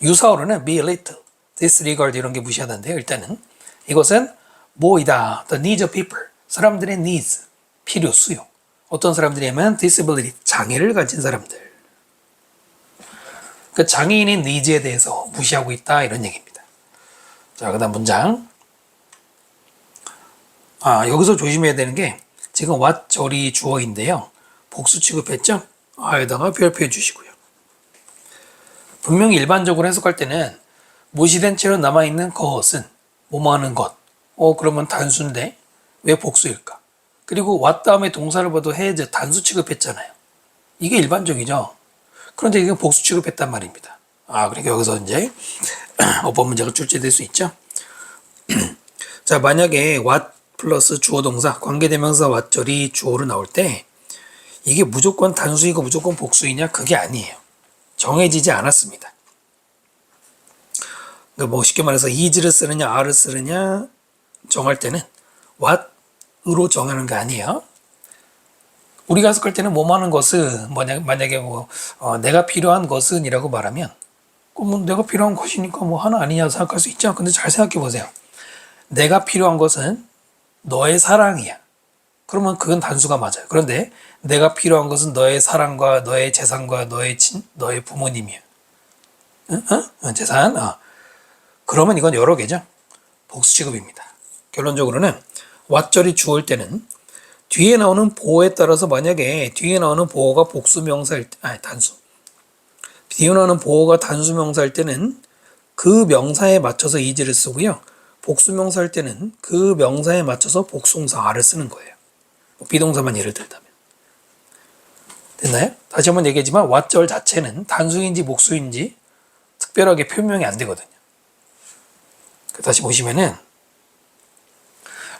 유사어로는 be little, disregard 이런 게 무시하던데요. 일단은 이것은 뭐이다. The needs of people. 사람들의 needs. 필요, 수요. 어떤 사람들이냐면 disability. 장애를 가진 사람들. 그 장애인의 needs에 대해서 무시하고 있다. 이런 얘기입니다. 자, 그 다음 문장. 여기서 조심해야 되는 게 지금 what 절이 주어인데요. 복수 취급했죠? 여기다가 별표 해주시고요. 분명히 일반적으로 해석할 때는 무시된 채로 남아있는 것은 뭐뭐 하는 것. 그러면 단수인데 왜 복수일까? 그리고 what 다음에 동사를 봐도 has 단수 취급했잖아요. 이게 일반적이죠. 그런데 이게 복수 취급했단 말입니다. 그러니까 여기서 이제 어법 문제가 출제될 수 있죠. 자, 만약에 what 플러스 주어 동사 관계대명사 what절이 주어로 나올 때 이게 무조건 단수이고 무조건 복수이냐? 그게 아니에요. 정해지지 않았습니다. 그러니까 쉽게 말해서 is를 쓰느냐 are를 쓰느냐 정할 때는 what으로 정하는 게 아니에요. 우리가 해석할 때는 뭐뭐 하는 것은 만약에 내가 필요한 것은 이라고 말하면 내가 필요한 것이니까 하나 아니냐 생각할 수 있죠. 근데 잘 생각해 보세요. 내가 필요한 것은 너의 사랑이야. 그러면 그건 단수가 맞아요. 그런데 내가 필요한 것은 너의 사랑과 너의 재산과 너의 부모님이야. 재산. 그러면 이건 여러 개죠. 복수 취급입니다. 결론적으로는 what절이 주어일 때는 뒤에 나오는 보어에 따라서 만약에 뒤에 나오는 보어가 복수 명사일 때, 단수. 뒤에 나오는 보어가 단수 명사일 때는 그 명사에 맞춰서 is를 쓰고요. 복수 명사일 때는 그 명사에 맞춰서 복수동사 are를 쓰는 거예요. 비동사만 예를 들다면. 됐나요? 다시 한번 얘기하지만 what절 자체는 단수인지 복수인지 특별하게 표명이 안 되거든요. 다시 보시면은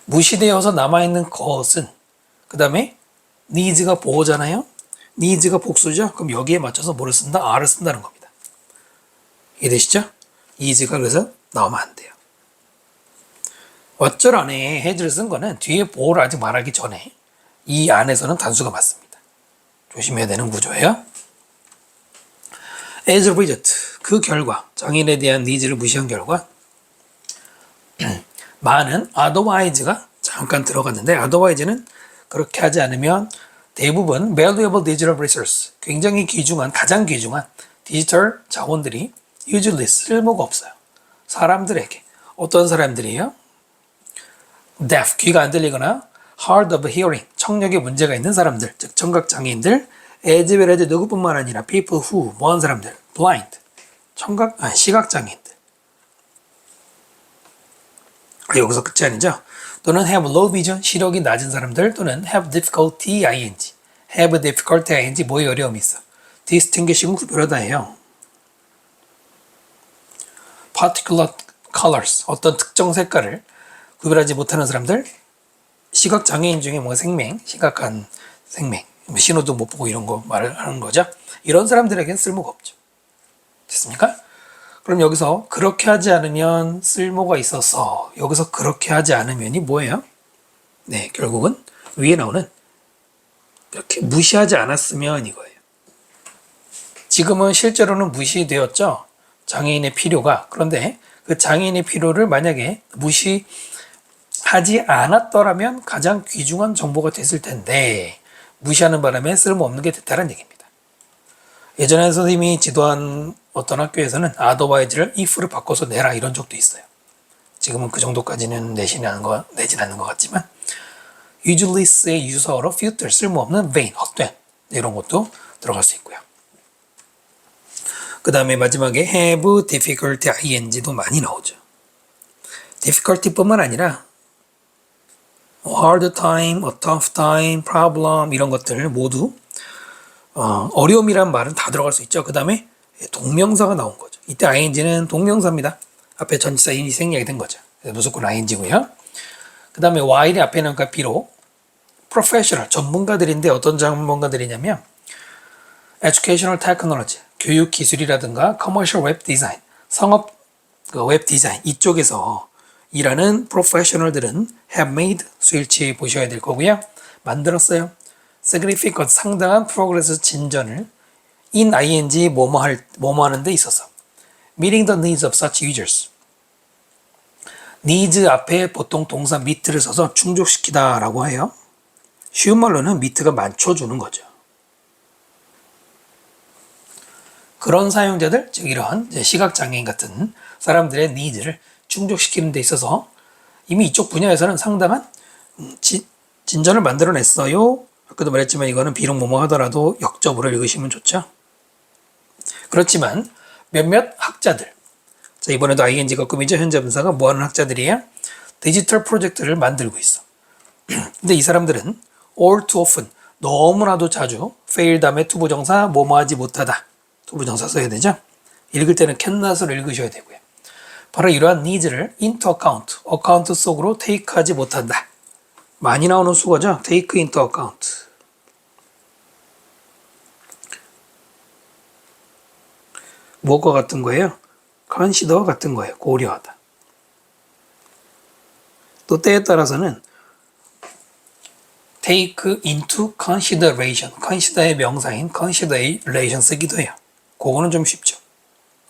무시되어서 남아있는 것은 그 다음에 needs가 보어잖아요. needs가 복수죠? 그럼 여기에 맞춰서 뭐를 쓴다? are를 쓴다는 겁니다. 이해되시죠? is가 그래서 나오면 안 돼요. 어쩔 안에 has를 쓴 거는 뒤에 뭐를 아직 말하기 전에 이 안에서는 단수가 맞습니다. 조심해야 되는 구조예요. as a result, 그 결과, 장애인에 대한 니즈를 무시한 결과 많은 otherwise가 잠깐 들어갔는데 otherwise는 그렇게 하지 않으면 대부분 valuable digital resource, 굉장히 귀중한, 가장 귀중한 디지털 자원들이 usually 쓸모가 없어요. 사람들에게. 어떤 사람들이에요? deaf, 귀가 안 들리거나 hard of hearing, 청력에 문제가 있는 사람들, 즉 청각장애인들, as well as 누구뿐만 아니라 people who, 뭐한 사람들, blind, 시각장애인들. 여기서 끝이 아니죠. 또는 have low vision, 시력이 낮은 사람들, 또는 have difficulty, ing, have difficulty, ing, 뭐에 어려움이 있어. distinguishing, 구별하다예요. particular colors, 어떤 특정 색깔을 구별하지 못하는 사람들, 시각장애인 중에 뭐 심각한 생명, 신호도 못 보고 이런 거 말을 하는 거죠. 이런 사람들에겐 쓸모가 없죠. 됐습니까? 그럼 여기서 그렇게 하지 않으면 쓸모가 있어서 여기서 그렇게 하지 않으면이 뭐예요? 네, 결국은 위에 나오는 이렇게 무시하지 않았으면 이거예요. 지금은 실제로는 무시되었죠. 장애인의 필요가. 그런데 그 장애인의 필요를 만약에 무시하지 않았더라면 가장 귀중한 정보가 됐을 텐데 무시하는 바람에 쓸모없는 게 됐다는 얘기입니다. 예전에 선생님이 지도한 어떤 학교에서는 otherwise를 if를 바꿔서 내라 이런 적도 있어요. 지금은 그 정도까지는 내진 않는 것 같지만 useless의 유서로 futile, 쓸모없는 vain, 헛된 이런 것도 들어갈 수 있고요. 그 다음에 마지막에 have difficulty ing도 많이 나오죠. difficulty뿐만 아니라 hard time, a tough time, problem 이런 것들 모두 어려움이란 말은 다 들어갈 수 있죠. 그 다음에 동명사가 나온 거죠. 이때 ing는 동명사입니다. 앞에 전치사 인이 생략이 된 거죠. 무조건 ing고요. 그 다음에 while이 앞에 나오니까 비록 professional, 전문가들인데 어떤 전문가들이냐면 educational technology, 교육 기술이라든가 commercial web design, 상업 웹 디자인 이쪽에서 일하는 프로페셔널들은 have made 수일치 보셔야 될 거고요. 만들었어요. significant, 상당한 progress, 진전을 in ing 뭐뭐 하는 데 있어서 meeting the needs of such users. needs 앞에 보통 동사 meet를 써서 충족시키다 라고 해요. 쉬운 말로는 meet가 맞춰주는 거죠. 그런 사용자들, 즉 이런 시각장애인 같은 사람들의 needs를 충족시키는 데 있어서 이미 이쪽 분야에서는 상당한 진전을 만들어냈어요. 아까도 말했지만 이거는 비록 뭐뭐 하더라도 역접으로 읽으시면 좋죠. 그렇지만 몇몇 학자들, 자 이번에도 ing가 꿈이죠. 현재 분사가 뭐하는 학자들이에요? 디지털 프로젝트를 만들고 있어. 근데 이 사람들은 all too often, 너무나도 자주 fail 다음에 투부정사 뭐뭐하지 못하다. 투부정사 써야 되죠. 읽을 때는 cannot을 읽으셔야 되고요. 바로 이러한 needs를 into account, 어카운트 속으로 take하지 못한다. 많이 나오는 수거죠. take into account. 뭐가 같은 거예요? consider 같은 거예요. 고려하다. 또 때에 따라서는 take into consideration, consider의 명사인 consideration 쓰기도 해요. 그거는 좀 쉽죠.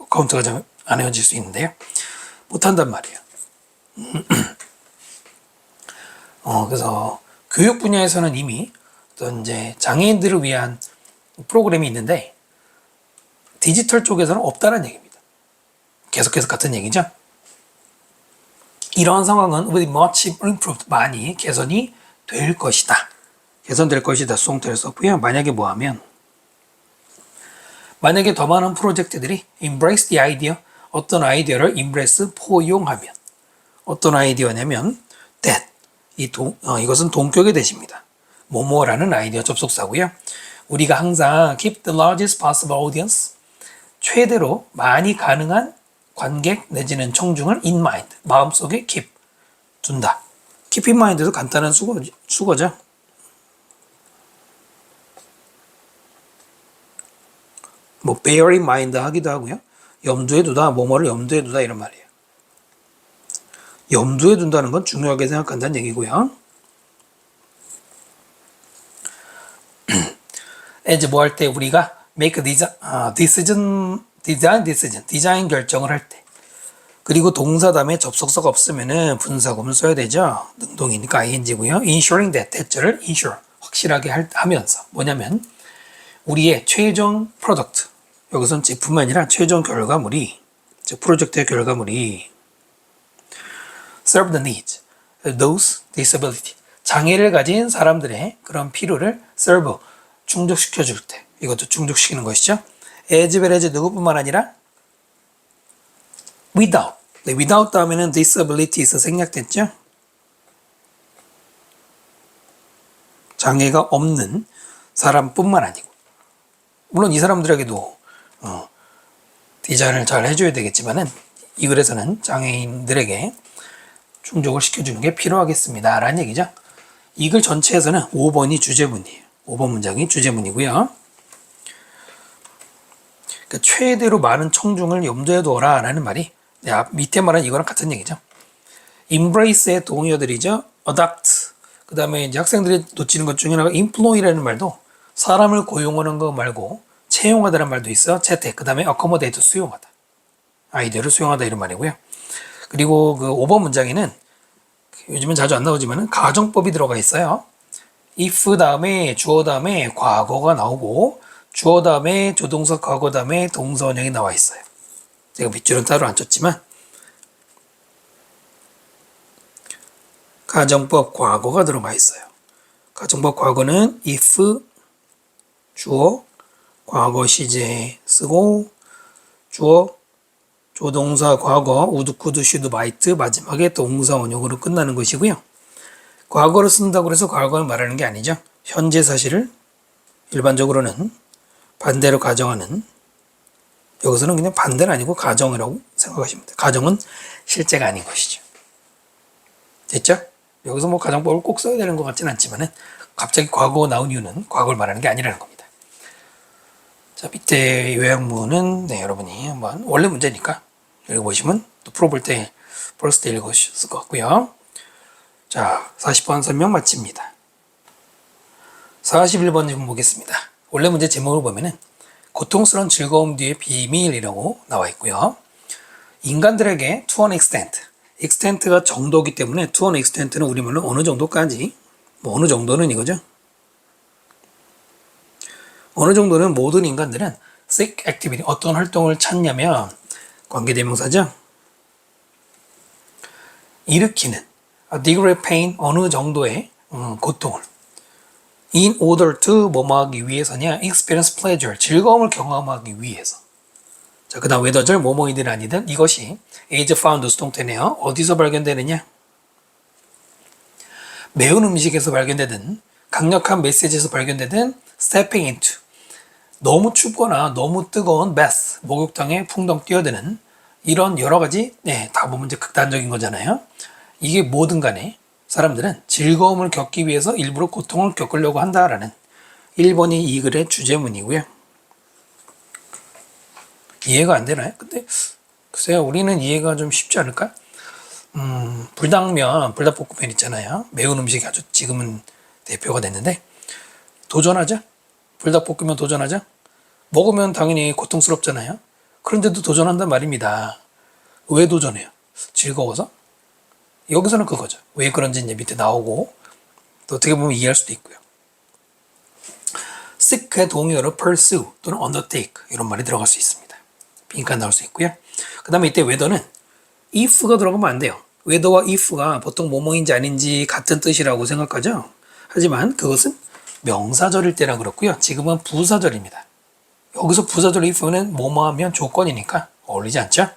카운트가 좀 안 헤어질 수 있는데요. 못한단 말이에요. 그래서 교육 분야에서는 이미 어떤 이제 장애인들을 위한 프로그램이 있는데 디지털 쪽에서는 없다는 얘기입니다. 계속해서 같은 얘기죠. 이러한 상황은 with much improved, 많이 개선이 될 것이다. 개선될 것이다. 수동태를 썼고요. 만약에 뭐하면 만약에 더 많은 프로젝트들이 embrace the idea, 어떤 아이디어를 embrace, 포용하면 어떤 아이디어냐면 that, 이것은 동격의 대시입니다. 뭐뭐라는 아이디어 접속사고요. 우리가 항상 keep the largest possible audience, 최대로 많이 가능한 관객 내지는 청중을 in mind, 마음속에 keep, 둔다. keep in mind도 간단한 수거죠. bear in mind 하기도 하고요. 염두에 두다, 뭐뭐를 염두에 두다 이런 말이에요. 염두에 둔다는 건 중요하게 생각한다는 얘기고요. as 뭐 할 때 우리가 make decision, 디자인 결정을 할 때. 그리고 동사 다음에 접속사가 없으면은 분사구문 써야 되죠. 능동이니까 ing고요. ensuring that, that를 ensure, 확실하게 하면서 뭐냐면 우리의 최종 프로덕트, 여기서는 제품이 아니라 최종 결과물이, 즉 프로젝트의 결과물이 serve the needs of those disability, 장애를 가진 사람들의 그런 필요를 serve, 충족시켜 줄 때, 이것도 충족시키는 것이죠. as well as 누구뿐만 아니라 without, 네, without 다음에는 disabilities에서 생략됐죠. 장애가 없는 사람뿐만 아니고, 물론 이 사람들에게도 디자인을 잘 해줘야 되겠지만은 이 글에서는 장애인들에게 충족을 시켜주는 게 필요하겠습니다 라는 얘기죠. 이 글 전체에서는 5번이 주제문이에요. 5번 문장이 주제문이고요. 그러니까 최대로 많은 청중을 염두에 두어라 라는 말이 밑에 말한 이거랑 같은 얘기죠. embrace의 동의어들이죠. adopt, 그 다음에 이제 학생들이 놓치는 것 중에 하나가 employ라는 말도 사람을 고용하는 거 말고 채용하다는 말도 있어. 채택, 그 다음에 accommodate, 수용하다, 아이디어를 수용하다 이런 말이고요. 그리고 그 5번 문장에는 요즘은 자주 안 나오지만 가정법이 들어가 있어요. if 다음에 주어 다음에 과거가 나오고 주어 다음에 조동사 과거 다음에 동사 원형이 나와 있어요. 제가 밑줄은 따로 안 쳤지만 가정법 과거가 들어가 있어요. 가정법 과거는 if 주어 과거 시제 쓰고 주어 조동사 과거 would, could, should, might 마지막에 동사 원형으로 끝나는 것이고요. 과거를 쓴다고 해서 과거를 말하는 게 아니죠. 현재 사실을 일반적으로는 반대로 가정하는, 여기서는 그냥 반대는 아니고 가정이라고 생각하시면 돼요. 가정은 실제가 아닌 것이죠. 됐죠? 여기서 뭐 가정법을 꼭 써야 되는 것 같지는 않지만은 갑자기 과거가 나온 이유는 과거를 말하는 게 아니라는 겁니다. 자, 밑에 요약문은 여러분이 한번 원래 문제니까 읽어보시면 또 풀어볼 때 벌써 읽으셨을 것 같고요. 자, 40번 설명 마칩니다. 41번 좀 보겠습니다. 원래 문제 제목을 보면은 고통스러운 즐거움 뒤에 비밀이라고 나와 있고요. 인간들에게 to an extent, extent가 정도이기 때문에 to an extent는 우리말로 어느 정도까지, 뭐 어느 정도는 이거죠. 어느 정도는 모든 인간들은 seek activity, 어떤 활동을 찾냐면 관계대명사죠. 일으키는 a degree of pain, 어느 정도의 고통을 in order to 뭐뭐 하기 위해서냐, experience pleasure, 즐거움을 경험하기 위해서. 자, 그 다음 whether 뭐뭐이든 아니든 이것이 is found 수동태네요. 어디서 발견되느냐? 매운 음식에서 발견되든 강력한 메시지에서 발견되든 stepping into, 너무 춥거나 너무 뜨거운 bath, 목욕탕에 풍덩 뛰어드는 이런 여러 가지, 다 보면 이제 극단적인 거잖아요. 이게 뭐든 간에 사람들은 즐거움을 겪기 위해서 일부러 고통을 겪으려고 한다라는 1번이 이 글의 주제문이고요. 이해가 안 되나요? 근데 글쎄요, 우리는 이해가 좀 쉽지 않을까? 불닭면, 불닭볶음면 있잖아요. 매운 음식이 아주 지금은 대표가 됐는데 도전하죠? 불닭볶음면 도전하죠? 먹으면 당연히 고통스럽잖아요. 그런데도 도전한단 말입니다. 왜 도전해요? 즐거워서? 여기서는 그거죠. 왜 그런지 이제 밑에 나오고 또 어떻게 보면 이해할 수도 있고요. seek의 동의어로 pursue 또는 undertake 이런 말이 들어갈 수 있습니다. 빈칸 나올 수 있고요. 그 다음에 이때 whether는 if가 들어가면 안 돼요. whether와 if가 보통 뭐뭐인지 아닌지 같은 뜻이라고 생각하죠. 하지만 그것은 명사절일 때라 그렇고요. 지금은 부사절입니다. 여기서 부사절 if는 뭐뭐 하면 조건이니까 어울리지 않죠.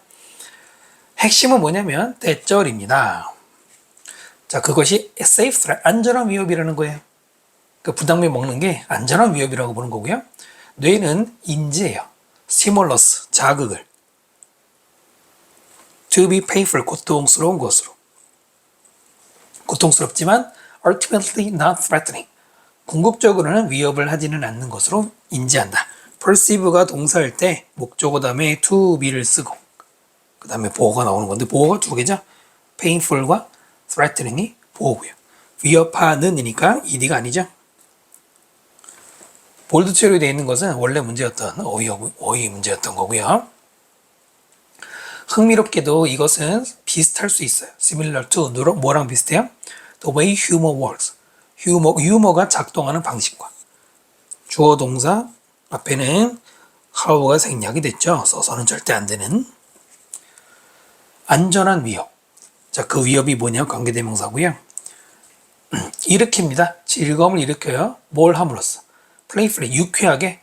핵심은 뭐냐면 대절입니다. 자, 그것이 safe threat, 안전한 위협이라는 거예요. 그 불닭면 먹는 게 안전한 위협이라고 보는 거고요. 뇌는 인지예요. stimulus, 자극을. to be painful, 고통스러운 것으로. 고통스럽지만 ultimately not threatening, 궁극적으로는 위협을 하지는 않는 것으로 인지한다. perceive가 동사일 때 목적어 다음에 to be를 쓰고 그 다음에 보어가 나오는 건데 보어가 두 개죠. painful과 threatening이 보어고요. 위협하는이니까 ed가 아니죠. 볼드 체로 되어 있는 것은 원래 문제였던 어휘 문제였던 거고요. 흥미롭게도 이것은 비슷할 수 있어요. similar to 뭐랑 비슷해요? The way humor works. 유머가 작동하는 방식과 주어 동사 앞에는 how가 생략이 됐죠. 써서는 절대 안 되는 안전한 위협. 자, 그 위협이 뭐냐? 관계대명사고요. 일으킵니다. 즐거움을 일으켜요. 뭘 함으로써? playfully, 유쾌하게.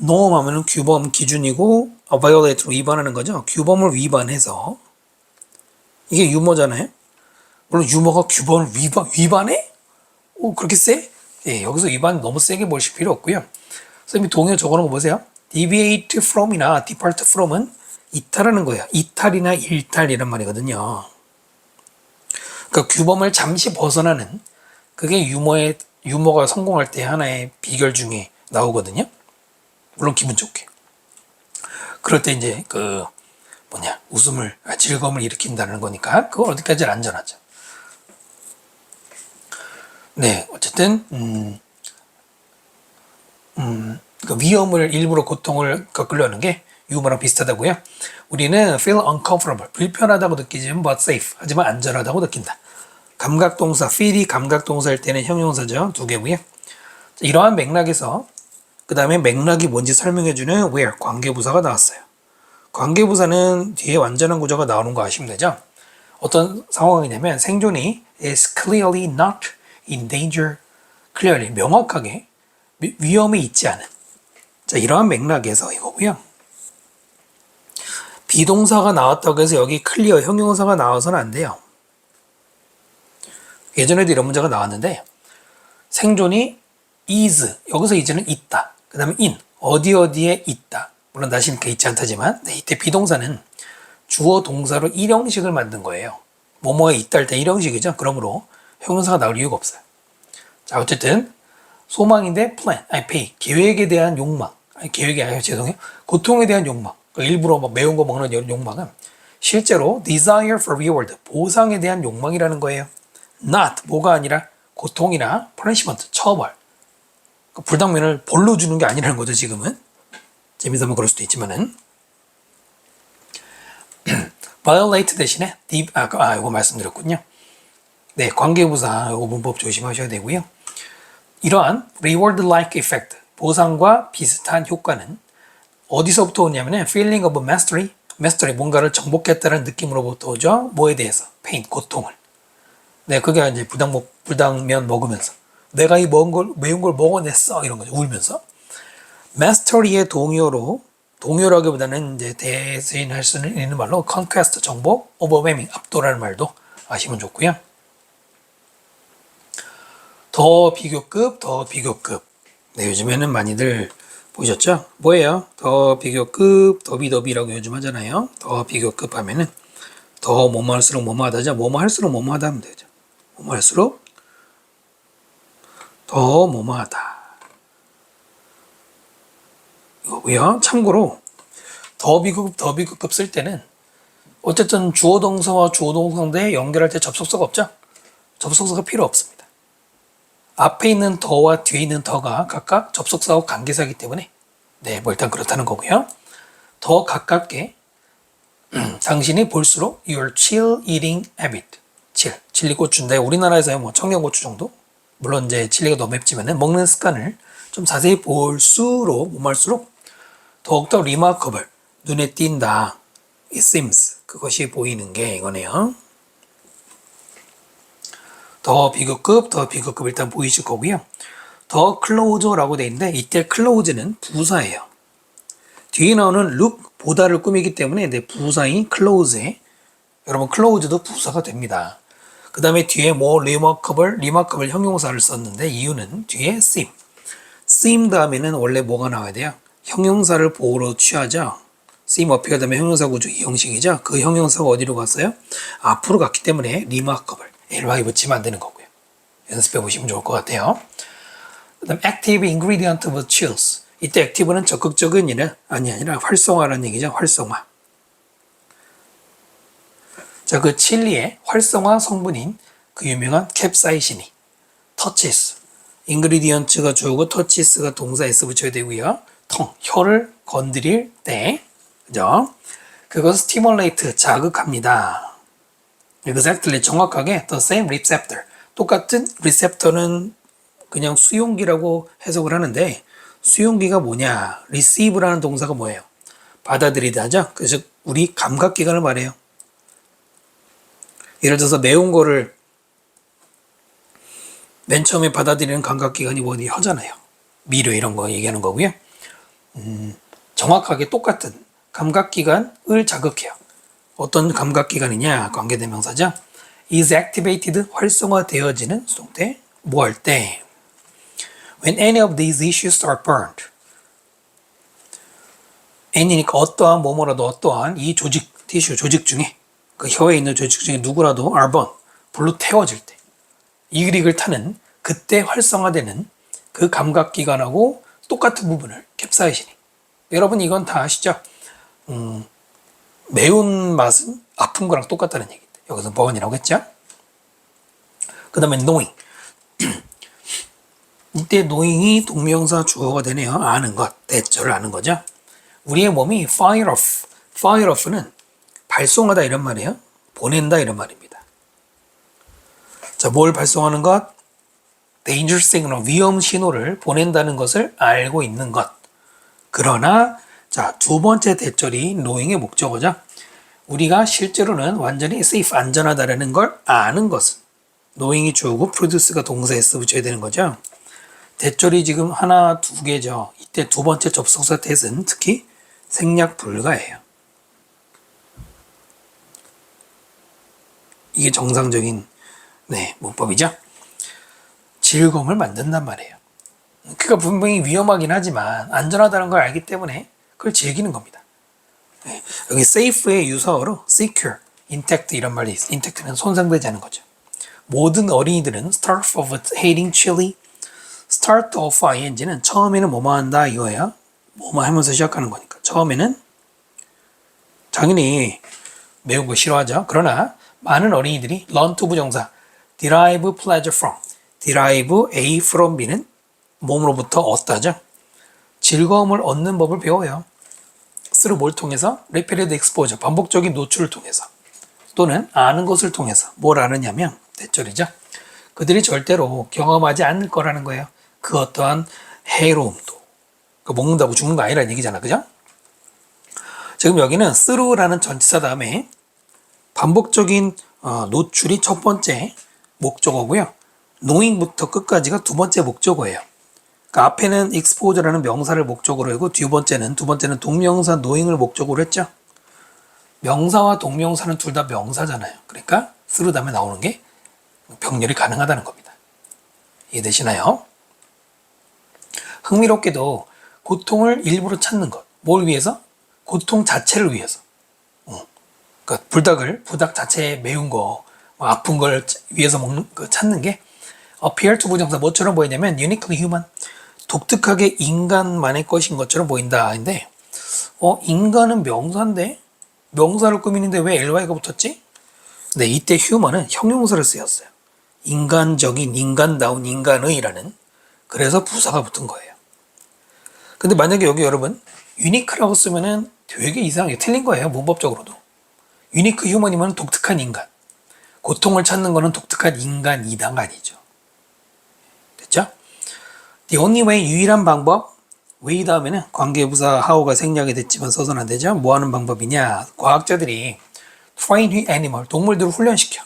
no 하면은 규범 기준이고 violate로 위반하는 거죠. 규범을 위반해서 이게 유머잖아요. 물론 유머가 규범을 위반해? 오, 그렇게 세? 예, 여기서 위반 너무 세게 보실 필요 없고요. 선생님이 동요 적어놓은 거 보세요. deviate from이나 depart from은 이탈하는 거예요. 이탈이나 일탈이란 말이거든요. 그러니까 규범을 잠시 벗어나는 그게 유머가 성공할 때 하나의 비결 중에 나오거든요. 물론 기분 좋게. 그럴 때 이제 즐거움을 일으킨다는 거니까 그건 어디까지는 안전하죠. 네, 어쨌든 그 위험을 일부러 고통을 겪으려는 게 유머랑 비슷하다고요. 우리는 feel uncomfortable, 불편하다고 느끼지만 but safe, 하지만 안전하다고 느낀다. 감각동사, feel이 감각동사일 때는 형용사죠. 두 개고요. 이러한 맥락에서 그 다음에 맥락이 뭔지 설명해주는 where, 관계부사가 나왔어요. 관계부사는 뒤에 완전한 구조가 나오는 거 아시면 되죠. 어떤 상황이냐면 생존이 is clearly not in danger, clearly, 명확하게 위험이 있지 않은. 자, 이러한 맥락에서 이거고요. 비동사가 나왔다고 해서 여기 클리어 형용사가 나와서는 안 돼요. 예전에도 이런 문제가 나왔는데 생존이 is, 여기서 이제는 있다. 그 다음에 in, 어디에 있다. 물론 나시니까 있지 않다지만 이때 비동사는 주어 동사로 일형식을 만든 거예요. 뭐뭐에 있다 할 때 일형식이죠. 그러므로 형용사가 나올 이유가 없어요. 자, 어쨌든 소망인데 pay, 계획에 대한 욕망. 계획이 아니에요. 죄송해요. 고통에 대한 욕망. 일부러 매운 거 먹는 이런 욕망은 실제로 desire for reward, 보상에 대한 욕망이라는 거예요. not, 뭐가 아니라 고통이나 punishment, 처벌. 불당면을 볼로 주는 게 아니라는 거죠, 지금은. 재미삼아 그럴 수도 있지만은. violate 대신에 이거 말씀드렸군요. 네, 관계부사 이거 문법 조심하셔야 되고요. 이러한 reward-like effect, 보상과 비슷한 효과는 어디서부터 오냐면은 feeling of mastery, 뭔가를 정복했다는 느낌으로부터 오죠. 뭐에 대해서? pain, 고통을. 네, 그게 이제 불당면 먹으면서 내가 이 매운 걸 먹어냈어 이런 거죠. 울면서. mastery의 동요라기보다는 이제 대신할 수 있는 말로 conquest, 정복, overwhelming, 압도라는 말도 아시면 좋고요. 더 비교급. 네, 요즘에는 많이들 보셨죠? 뭐예요? 더 비교급, 더비라고 요즘 하잖아요. 더 비교급 하면은 더 뭐뭐 할수록 뭐뭐 하다죠. 뭐뭐 할수록 뭐뭐 하다 하면 되죠. 뭐뭐 할수록 더 뭐뭐 하다. 이거고요. 참고로 더 비교급 쓸 때는 어쨌든 주어 동사와 주어 동사인데 연결할 때 접속사가 없죠? 접속사가 필요 없습니다. 앞에 있는 더와 뒤에 있는 더가 각각 접속사와 관계사이기 때문에 네, 뭐 일단 그렇다는 거고요. 더 가깝게 당신이 볼수록 your chill eating habit, 칠리고추인데 우리나라에서야 뭐 청양고추 정도? 물론 이제 칠리가 너무 맵지만은 먹는 습관을 좀 자세히 볼수록 몸할수록 더욱더 remarkable, 눈에 띈다. it seems, 그것이 보이는 게 이거네요. 더 비교급 일단 보이실 거고요. 더 close라고 돼 있는데 이때 close는 부사예요. 뒤에 나오는 look, 보다를 꾸미기 때문에 내 부사인 close에 여러분 close도 부사가 됩니다. 그 다음에 뒤에 뭐 remarkable 형용사를 썼는데 이유는 뒤에 seem 다음에는 원래 뭐가 나와야 돼요? 형용사를 보호로 취하죠. seem 어피가 되면 형용사 구조 이 형식이죠. 그 형용사가 어디로 갔어요? 앞으로 갔기 때문에 remarkable, ly 붙이면 안 되는 거고요. 연습해 보시면 좋을 것 같아요. 그 다음 active ingredient of chills, 이때 액티브는 적극적인 일은 아니라 활성화라는 얘기죠. 활성화. 자, 그 칠리의 활성화 성분인 그 유명한 캡사이신이 터치스, 인그리디언츠가 주어고 터치스가 동사 S 붙여야 되고요. 혀를 건드릴 때, 그죠? 그것은 스티뮬레이트, 자극합니다. exactly, 정확하게 the same receptor, 똑같은 리셉터는 그냥 수용기라고 해석을 하는데 수용기가 뭐냐? receive라는 동사가 뭐예요? 받아들이다 하죠. 그래서 우리 감각기관을 말해요. 예를 들어서 매운 거를 맨 처음에 받아들이는 감각기관이 뭐니? 혀잖아요. 미료 이런 거 얘기하는 거고요. 정확하게 똑같은 감각기관을 자극해요. 어떤 감각기관이냐? 관계대명사죠. is activated, 활성화되어지는 수동태. 뭐 할 때? When any of these issues are burned. any니까 어떠한 뭐뭐라도 어떠한 이 조직, 티슈, 조직 중에 그 혀에 있는 조직 중에 누구라도 are burned, 불로 태워질 때 이글이글 타는 그때 활성화되는 그 감각기관하고 똑같은 부분을 캡사이신이. 여러분 이건 다 아시죠? 매운 맛은 아픈 거랑 똑같다는 얘기인데 여기서 burn이라고 했죠? 그 다음에 knowing. 이때 knowing이 동명사 주어가 되네요. 아는 것, 대처를 아는 거죠. 우리의 몸이 fire off는 발송하다 이런 말이에요. 보낸다 이런 말입니다. 자, 뭘 발송하는 것? danger signal, 위험 신호를 보낸다는 것을 알고 있는 것. 그러나 자, 두 번째 대절이 knowing의 목적어죠. 우리가 실제로는 완전히 safe, 안전하다라는 걸 아는 것은 knowing이 주어고 produce가 동사 S 붙여야 되는 거죠. 대절이 지금 하나, 두 개죠. 이때 두 번째 접속사 that은 특히 생략 불가예요. 이게 정상적인 문법이죠. 즐거움을 만든단 말이에요. 그가 분명히 위험하긴 하지만 안전하다는 걸 알기 때문에 그걸 즐기는 겁니다. 여기 safe의 유사어로 secure, intact 이런 말이 있어요. intact는 손상되지 않은 거죠. 모든 어린이들은 start off hating chili. start off ing는 처음에는 뭐뭐 한다 이거예요. 뭐뭐 하면서 시작하는 거니까. 처음에는 당연히 매운 거 싫어하죠. 그러나 많은 어린이들이 learn to 부정사 derive pleasure from, derive A from B는 몸으로부터 얻다죠. 즐거움을 얻는 법을 배워요. through 뭘 통해서? repeated exposure, 반복적인 노출을 통해서 또는 아는 것을 통해서. 뭘 아느냐면 대절이죠. 그들이 절대로 경험하지 않을 거라는 거예요. 그 어떠한 해로움도. 먹는다고 죽는 거 아니라는 얘기잖아. 그죠? 지금 여기는 through라는 전치사 다음에 반복적인 노출이 첫 번째 목적어고요. knowing부터 끝까지가 두 번째 목적어예요. 그러니까 앞에는 exposure라는 명사를 목적으로 하고 두 번째는 동명사 knowing을 목적으로 했죠. 명사와 동명사는 둘 다 명사잖아요. 그러니까 through 다음에 나오는 게 병렬이 가능하다는 겁니다. 이해되시나요? 흥미롭게도 고통을 일부러 찾는 것. 뭘 위해서? 고통 자체를 위해서. 그러니까 불닭 자체에 매운 거, 아픈 걸 위해서 찾는 게 appear to 부정사 뭐처럼 보이냐면 uniquely human, 독특하게 인간만의 것인 것처럼 보인다. 근데 인간은 명사인데 명사를 꾸미는데 왜 ly가 붙었지? 네, 이때 human은 형용사를 쓰였어요. 인간적인, 인간다운, 인간의라는. 그래서 부사가 붙은 거예요. 근데 만약에 여기 여러분 unique라고 쓰면은 되게 이상하게 틀린 거예요. 문법적으로도. unique human이면 독특한 인간. 고통을 찾는 거는 독특한 인간이다가 아니죠. 됐죠? The only way, 유일한 방법. way 다음에는 관계부사 how가 생략이 됐지만 써서는 안 되죠. 뭐 하는 방법이냐. 과학자들이 train animal, 동물들을 훈련시켜.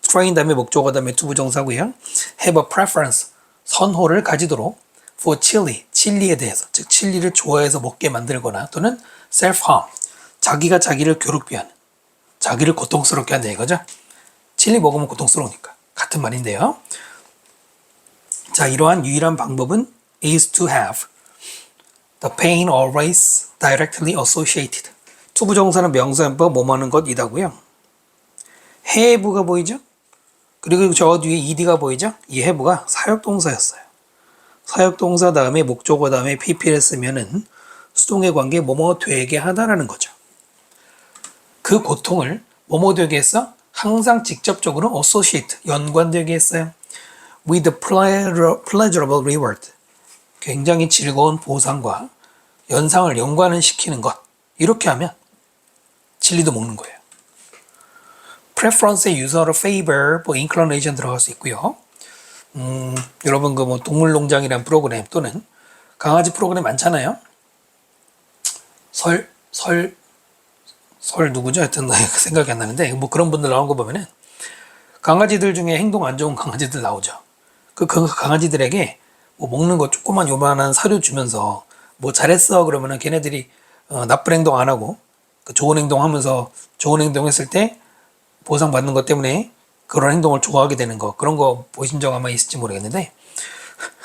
train 다음에 목적어 다음에 투부정사고요. have a preference, 선호를 가지도록 for chili, 칠리에 대해서, 즉 칠리를 좋아해서 먹게 만들거나 또는 self-harm, 자기가 자기를 괴롭게 하는, 자기를 고통스럽게 한다 이거죠. 칠리 먹으면 고통스러우니까 같은 말인데요. 자, 이러한 유일한 방법은 is to have the pain always directly associated. 투부정사는 명사연법 뭐하는 것이다고요. have가 보이죠? 그리고 저 뒤에 ed가 보이죠? 이 have가 사역동사였어요. 사역동사 다음에 목적어 다음에 pp를 쓰면은 수동의 관계 뭐뭐 되게 하다라는 거죠. 그 고통을 뭐뭐 되게 했어? 항상 직접적으로 associate, 연관되게 했어요. with pleasurable reward. 굉장히 즐거운 보상과 연상을 연관을 시키는 것. 이렇게 하면 진리도 먹는 거예요. preference의 유서로 favor, 뭐 inclination 들어갈 수 있고요. 여러분 그 뭐 동물농장이라는 프로그램 또는 강아지 프로그램 많잖아요. 설 누구죠? 하여튼 생각이 안 나는데 뭐 그런 분들 나온 거 보면은 강아지들 중에 행동 안 좋은 강아지들 나오죠. 그 강아지들에게 뭐 먹는 거 조그만 요만한 사료 주면서 뭐 잘했어 그러면은 걔네들이 나쁜 행동 안 하고 그 좋은 행동 하면서 좋은 행동 했을 때 보상 받는 것 때문에 그런 행동을 좋아하게 되는 거, 그런 거 보신 적 아마 있을지 모르겠는데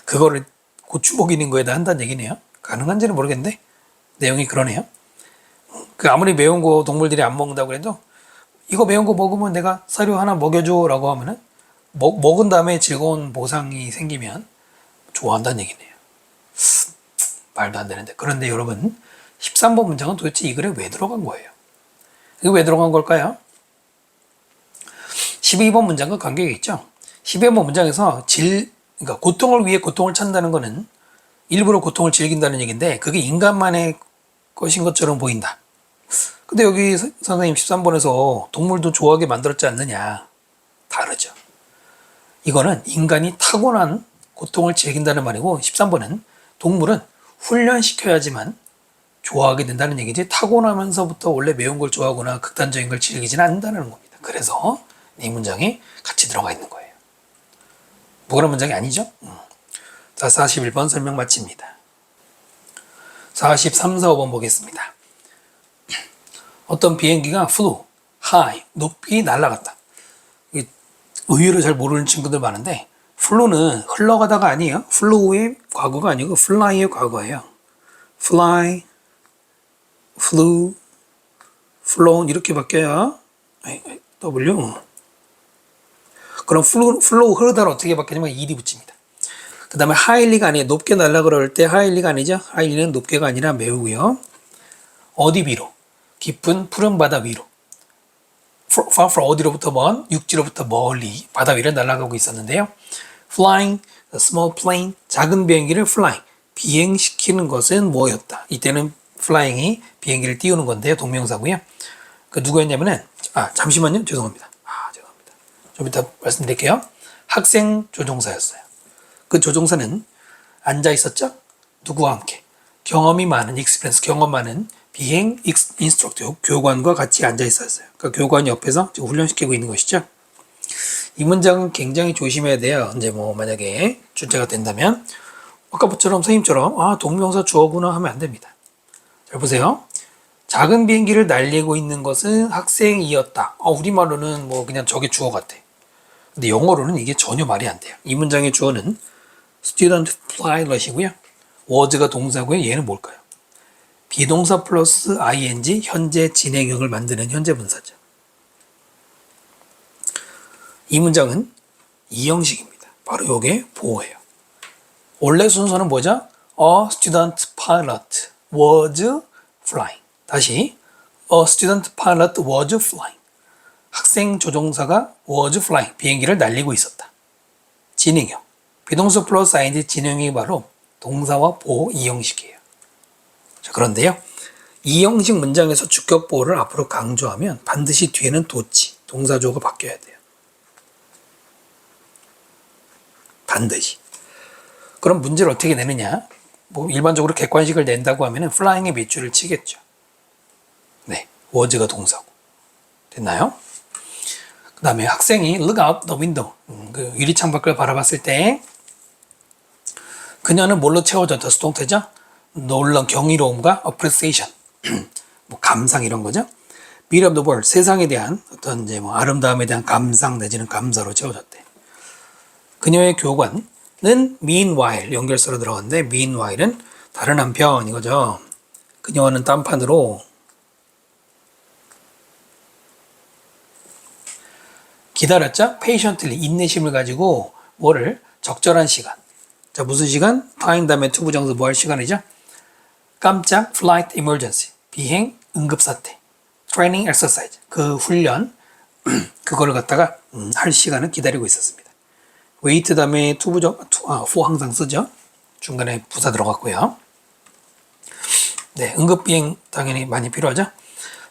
그거를 고추 먹이는 거에다 한다는 얘기네요. 가능한지는 모르겠는데 내용이 그러네요. 그 아무리 매운 거 동물들이 안 먹는다고 해도 이거 매운 거 먹으면 내가 사료 하나 먹여줘 라고 하면은 먹은 다음에 즐거운 보상이 생기면 좋아한다는 얘기네요. 말도 안 되는데. 그런데 여러분 13번 문장은 도대체 이 글에 왜 들어간 거예요? 이거 왜 들어간 걸까요? 12번 문장과 관계가 있죠. 12번 문장에서 그러니까 고통을 위해 고통을 찾는다는 것은 일부러 고통을 즐긴다는 얘기인데 그게 인간만의 것인 것처럼 보인다. 근데 여기 선생님 13번에서 동물도 좋아하게 만들었지 않느냐. 다르죠. 이거는 인간이 타고난 고통을 즐긴다는 말이고 13번은 동물은 훈련시켜야지만 좋아하게 된다는 얘기지 타고나면서부터 원래 매운 걸 좋아하거나 극단적인 걸 즐기지는 않는다는 겁니다. 그래서 이 문장이 같이 들어가 있는 거예요. 무관한 문장이 아니죠? 자, 41번 설명 마칩니다. 43, 45번 보겠습니다. 어떤 비행기가 flew, high, 높이 날아갔다. 의외로 잘 모르는 친구들 많은데 flew는 흘러가다가 아니에요. flew의 과거가 아니고 fly의 과거예요. fly, flew, flown 이렇게 바뀌어요. W. 그럼 flow 흐르다를 어떻게 바뀌냐면 일이 붙입니다. 그 다음에 highly가 아니에요. 높게 날라 그럴 때 highly가 아니죠. highly는 높게가 아니라 매우고요. 어디 위로? 깊은 푸른 바다 위로. far from 어디로부터 먼? 육지로부터 멀리 바다 위를 날아가고 있었는데요. flying, a small plane, 작은 비행기를 fly, 비행시키는 것은 뭐였다? 이때는 flying이 비행기를 띄우는 건데요. 동명사고요. 그 누구였냐면은 잠시만요. 죄송합니다. 좀 이따 말씀드릴게요. 학생 조종사였어요. 그 조종사는 앉아 있었죠? 누구와 함께? 경험이 많은 익스피리언스, 경험 많은 비행 인스트럭터, 교관과 같이 앉아 있었어요. 그러니까 교관 옆에서 지금 훈련시키고 있는 것이죠. 이 문장은 굉장히 조심해야 돼요. 이제 뭐 만약에 출제가 된다면 아까처럼 선생님처럼 동명사 주어구나 하면 안 됩니다. 잘 보세요. 작은 비행기를 날리고 있는 것은 학생이었다. 우리말로는 뭐 그냥 저게 주어 같아. 근데 영어로는 이게 전혀 말이 안 돼요. 이 문장의 주어는 student pilot이고요. was가 동사고요. 얘는 뭘까요? 비동사 플러스 ing 현재 진행형을 만드는 현재 분사죠. 이 문장은 이 형식입니다. 바로 이게 보어예요. 원래 순서는 뭐죠? A student pilot was flying. 다시 A student pilot was flying. 학생 조종사가 was flying. 비행기를 날리고 있었다. 진행형. 비동사 플러스 ing 진행형이 바로 동사와 보호 이 형식이에요. 자, 그런데요. 이 형식 문장에서 주격 보호를 앞으로 강조하면 반드시 뒤에는 도치, 동사조가 바뀌어야 돼요. 반드시. 그럼 문제를 어떻게 내느냐? 뭐 일반적으로 객관식을 낸다고 하면 flying의 밑줄을 치겠죠. 네, was가 동사고. 됐나요? 그 다음에 학생이 look out the window. 그 유리창 밖을 바라봤을 때 그녀는 뭘로 채워졌다? 수동태죠? 놀란 경이로움과 appreciation. 뭐 감상 이런 거죠. beauty of the world. 세상에 대한 어떤 이제 뭐 아름다움에 대한 감상 내지는 감사로 채워졌대. 그녀의 교관은 meanwhile 연결서로 들어갔는데 meanwhile은 다른 한편 이거죠. 그녀는 딴판으로 기다렸죠? patiently 인내심을 가지고 뭐를 적절한 시간 자, 무슨 시간? find 다음에 to 부정사 뭐 할 시간이죠? 깜짝 flight emergency. 비행 응급사태. training exercise. 그 훈련, 그거를 갖다가 할 시간을 기다리고 있었습니다. wait 다음에 to 부정, for 항상 쓰죠. 중간에 부사 들어갔고요. 네, 응급비행 당연히 많이 필요하죠.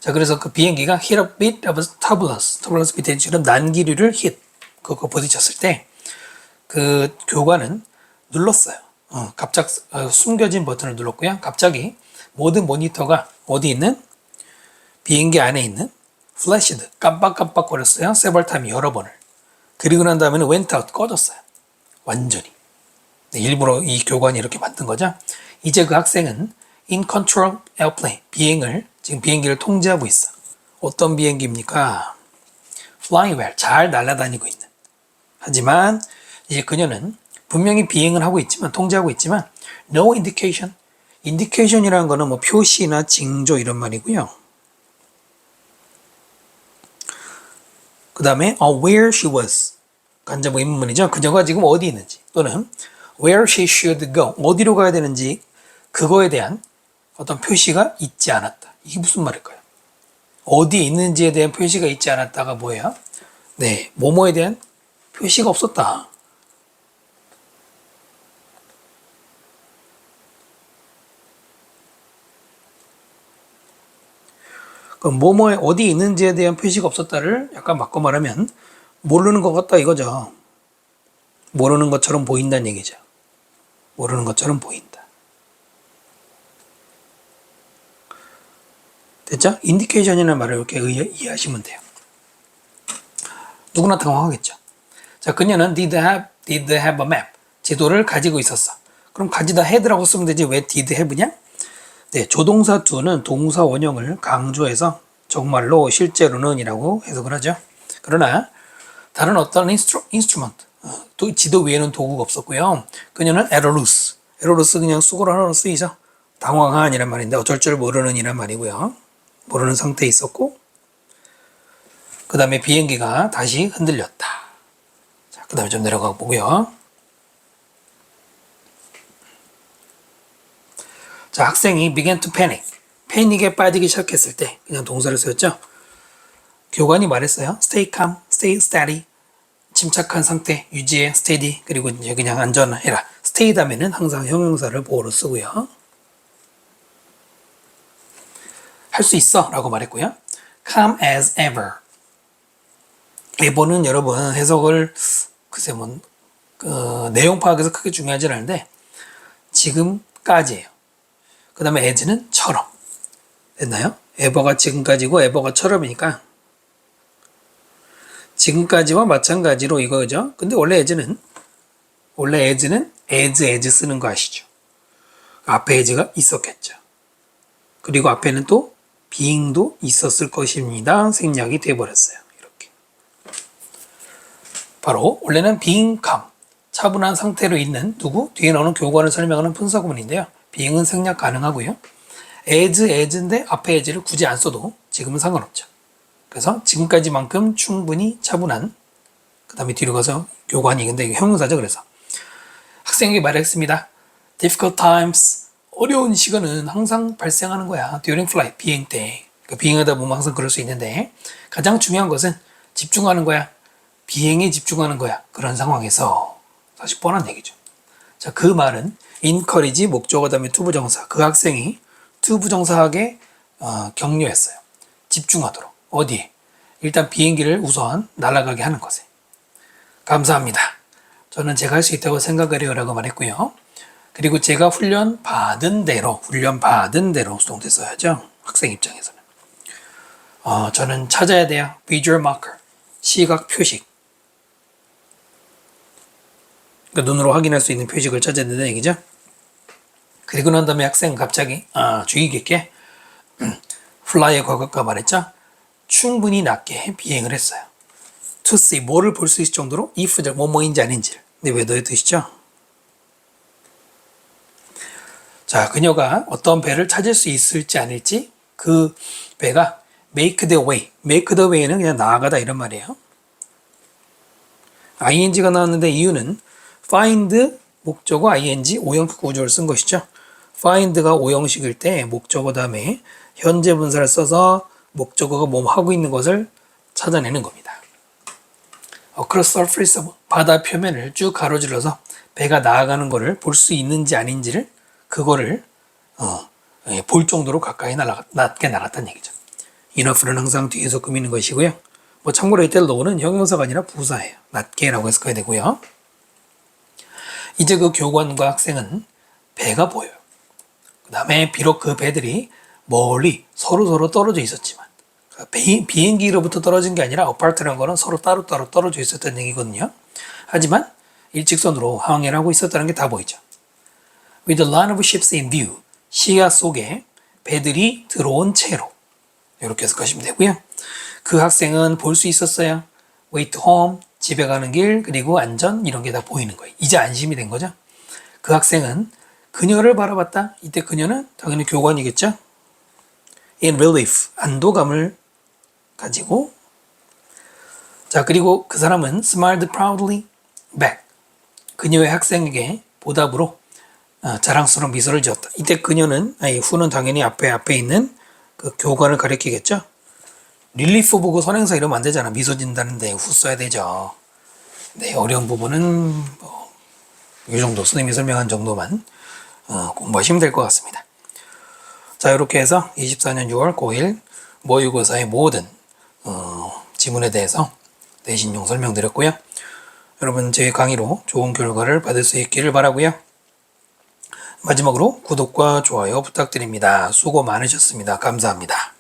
자, 그래서 그 비행기가 hit a bit of turbulence. turbulence 밑에 지금 난기류를 hit. 그거 부딪혔을 때 그 교관은 눌렀어요. 갑작 숨겨진 버튼을 눌렀고요. 갑자기 모든 모니터가 어디 있는 비행기 안에 있는 플래시드 깜빡깜빡거렸어요. several time 여러 번을. 그리고 난 다음에는 went out 꺼졌어요. 완전히. 네, 일부러 이 교관이 이렇게 만든 거죠. 이제 그 학생은 in control airplane 지금 비행기를 통제하고 있어. 어떤 비행기입니까? flying well 잘 날아다니고 있는. 하지만 이제 그녀는 분명히 비행을 하고 있지만 통제하고 있지만 no indication. indication이라는 거는 뭐 표시나 징조 이런 말이고요. 그 다음에 where she was 간접 의문문이죠. 그녀가 지금 어디 있는지 또는 where she should go 어디로 가야 되는지 그거에 대한 어떤 표시가 있지 않았다. 이게 무슨 말일까요? 어디에 있는지에 대한 표시가 있지 않았다가 뭐예요? 네, 뭐뭐에 대한 표시가 없었다. 그럼 뭐뭐에 어디 있는지에 대한 표시가 없었다를 약간 바꿔 말하면 모르는 것 같다 이거죠. 모르는 것처럼 보인다는 얘기죠. 모르는 것처럼 보인다. 됐죠? 인디케이션이라는 말을 이렇게 이해하시면 돼요. 누구나 당황하겠죠. 자, 그녀는 did have a map. 지도를 가지고 있었어. 그럼 가지다 had라고 쓰면 되지 왜 did have냐? 네, 조동사 do는 동사 원형을 강조해서 정말로 실제로는 이라고 해석을 하죠. 그러나 다른 어떤 instrument, 지도 위에는 도구가 없었고요. 그녀는 at a loss. at a loss 그냥 수고로 하나로 쓰이죠. 당황한 이란 말인데 어쩔 줄 모르는 이란 말이고요. 모르는 상태에 있었고 그 다음에 비행기가 다시 흔들렸다. 자, 그 다음에 좀 내려가 보고요. 자, 학생이 began to panic. 패닉에 빠지기 시작했을 때 그냥 동사를 쓰였죠. 교관이 말했어요. stay calm, stay steady. 침착한 상태 유지해, steady. 그리고 이제 그냥 안전해라. stay 다음에는 항상 형용사를 보호로 쓰고요. 할 수 있어 라고 말했고요. calm as ever. ever는 여러분 해석을 글쎄 뭐 내용 파악에서 크게 중요하지 않은데 지금까지예요. 그 다음에 as는 처럼. 됐나요? ever가 지금까지고 ever가 처럼이니까 지금까지와 마찬가지로 이거죠. 근데 원래 as는 as 쓰는 거 아시죠? 앞에 as가 있었겠죠. 그리고 앞에는 또 being도 있었을 것입니다. 생략이 돼버렸어요. 이렇게. 바로 원래는 being calm, 차분한 상태로 있는 누구? 뒤에 나오는 교관을 설명하는 분사구문인데요. being은 생략 가능하고요. as인데 앞에 as를 굳이 안 써도 지금은 상관없죠. 그래서 지금까지만큼 충분히 차분한 그 다음에 뒤로 가서 교관이 근데 이게 형용사죠. 그래서 학생에게 말했습니다. difficult times 어려운 시간은 항상 발생하는 거야. during flight 비행 때 그러니까 비행하다 보면 항상 그럴 수 있는데 가장 중요한 것은 집중하는 거야. 비행에 집중하는 거야. 그런 상황에서 사실 뻔한 얘기죠. 자, 그 말은 encourage 목적어 다음에 to 부정사 그 학생이 to 부정사에게 격려했어요. 집중하도록. 어디에? 일단 비행기를 우선 날아가게 하는 것에. 감사합니다. 저는 제가 할 수 있다고 생각을 해요 라고 말했고요. 그리고 제가 훈련 받은 대로 수동태 써야죠. 학생 입장에서는. 저는 찾아야 돼요. visual marker. 시각 표식. 그러니까 눈으로 확인할 수 있는 표식을 찾아야 된다는 얘기죠. 그리고 난 다음에 학생은 갑자기 주의 깊게 fly의 과거가 말했죠. 충분히 낮게 비행을 했어요. to see 뭐를 볼 수 있을 정도로 if들 뭐뭐인지 아닌지를. 근데 왜 너의 뜻이죠? 자, 그녀가 어떤 배를 찾을 수 있을지 아닐지 그 배가 make the way. make the way는 그냥 나아가다 이런 말이에요. ing가 나왔는데 이유는 find 목적어 ing 오형식 구조를 쓴 것이죠. find가 오형식일 때 목적어 다음에 현재 분사를 써서 목적어가 뭐 하고 있는 것을 찾아내는 겁니다. Across the surface of 바다 표면을 쭉 가로질러서 배가 나아가는 것을 볼 수 있는지 아닌지를 그거를 볼 정도로 가까이 낮게 날았다는 얘기죠. enough는 항상 뒤에서 꾸미는 것이고요. 뭐 참고로 이때 low는 형용사가 아니라 부사예요. 낮게라고 해석해야 되고요. 이제 그 교관과 학생은 배가 보여요. 그 다음에 비록 그 배들이 멀리 서로 떨어져 있었지만 비행기로부터 떨어진 게 아니라 어파트라는 거는 서로 따로따로 떨어져 있었다는 얘기거든요. 하지만 일직선으로 항해를 하고 있었다는 게 다 보이죠. With a line of ships in view, 시야 속에 배들이 들어온 채로 이렇게 해석하시면 되고요. 그 학생은 볼 수 있었어요. Way to home, 집에 가는 길, 그리고 안전 이런 게 다 보이는 거예요. 이제 안심이 된 거죠. 그 학생은 그녀를 바라봤다. 이때 그녀는 당연히 교관이겠죠. In relief, 안도감을 가지고 자 그리고 그 사람은 smiled proudly back. 그녀의 학생에게 보답으로 자랑스러운 미소를 지었다. 이때 그녀는 후는 당연히 앞에 있는 그 교관을 가리키겠죠. 릴리프 보고 선행사 이러면 안 되잖아. 미소 짓는다는데 후 써야 되죠. 네, 어려운 부분은 이 정도 선생님이 설명한 정도만 공부하시면 될 것 같습니다. 자 이렇게 해서 24년 6월 고1 모의고사의 모든 지문에 대해서 내신용 설명드렸고요. 여러분 제 강의로 좋은 결과를 받을 수 있기를 바라고요. 마지막으로 구독과 좋아요 부탁드립니다. 수고 많으셨습니다. 감사합니다.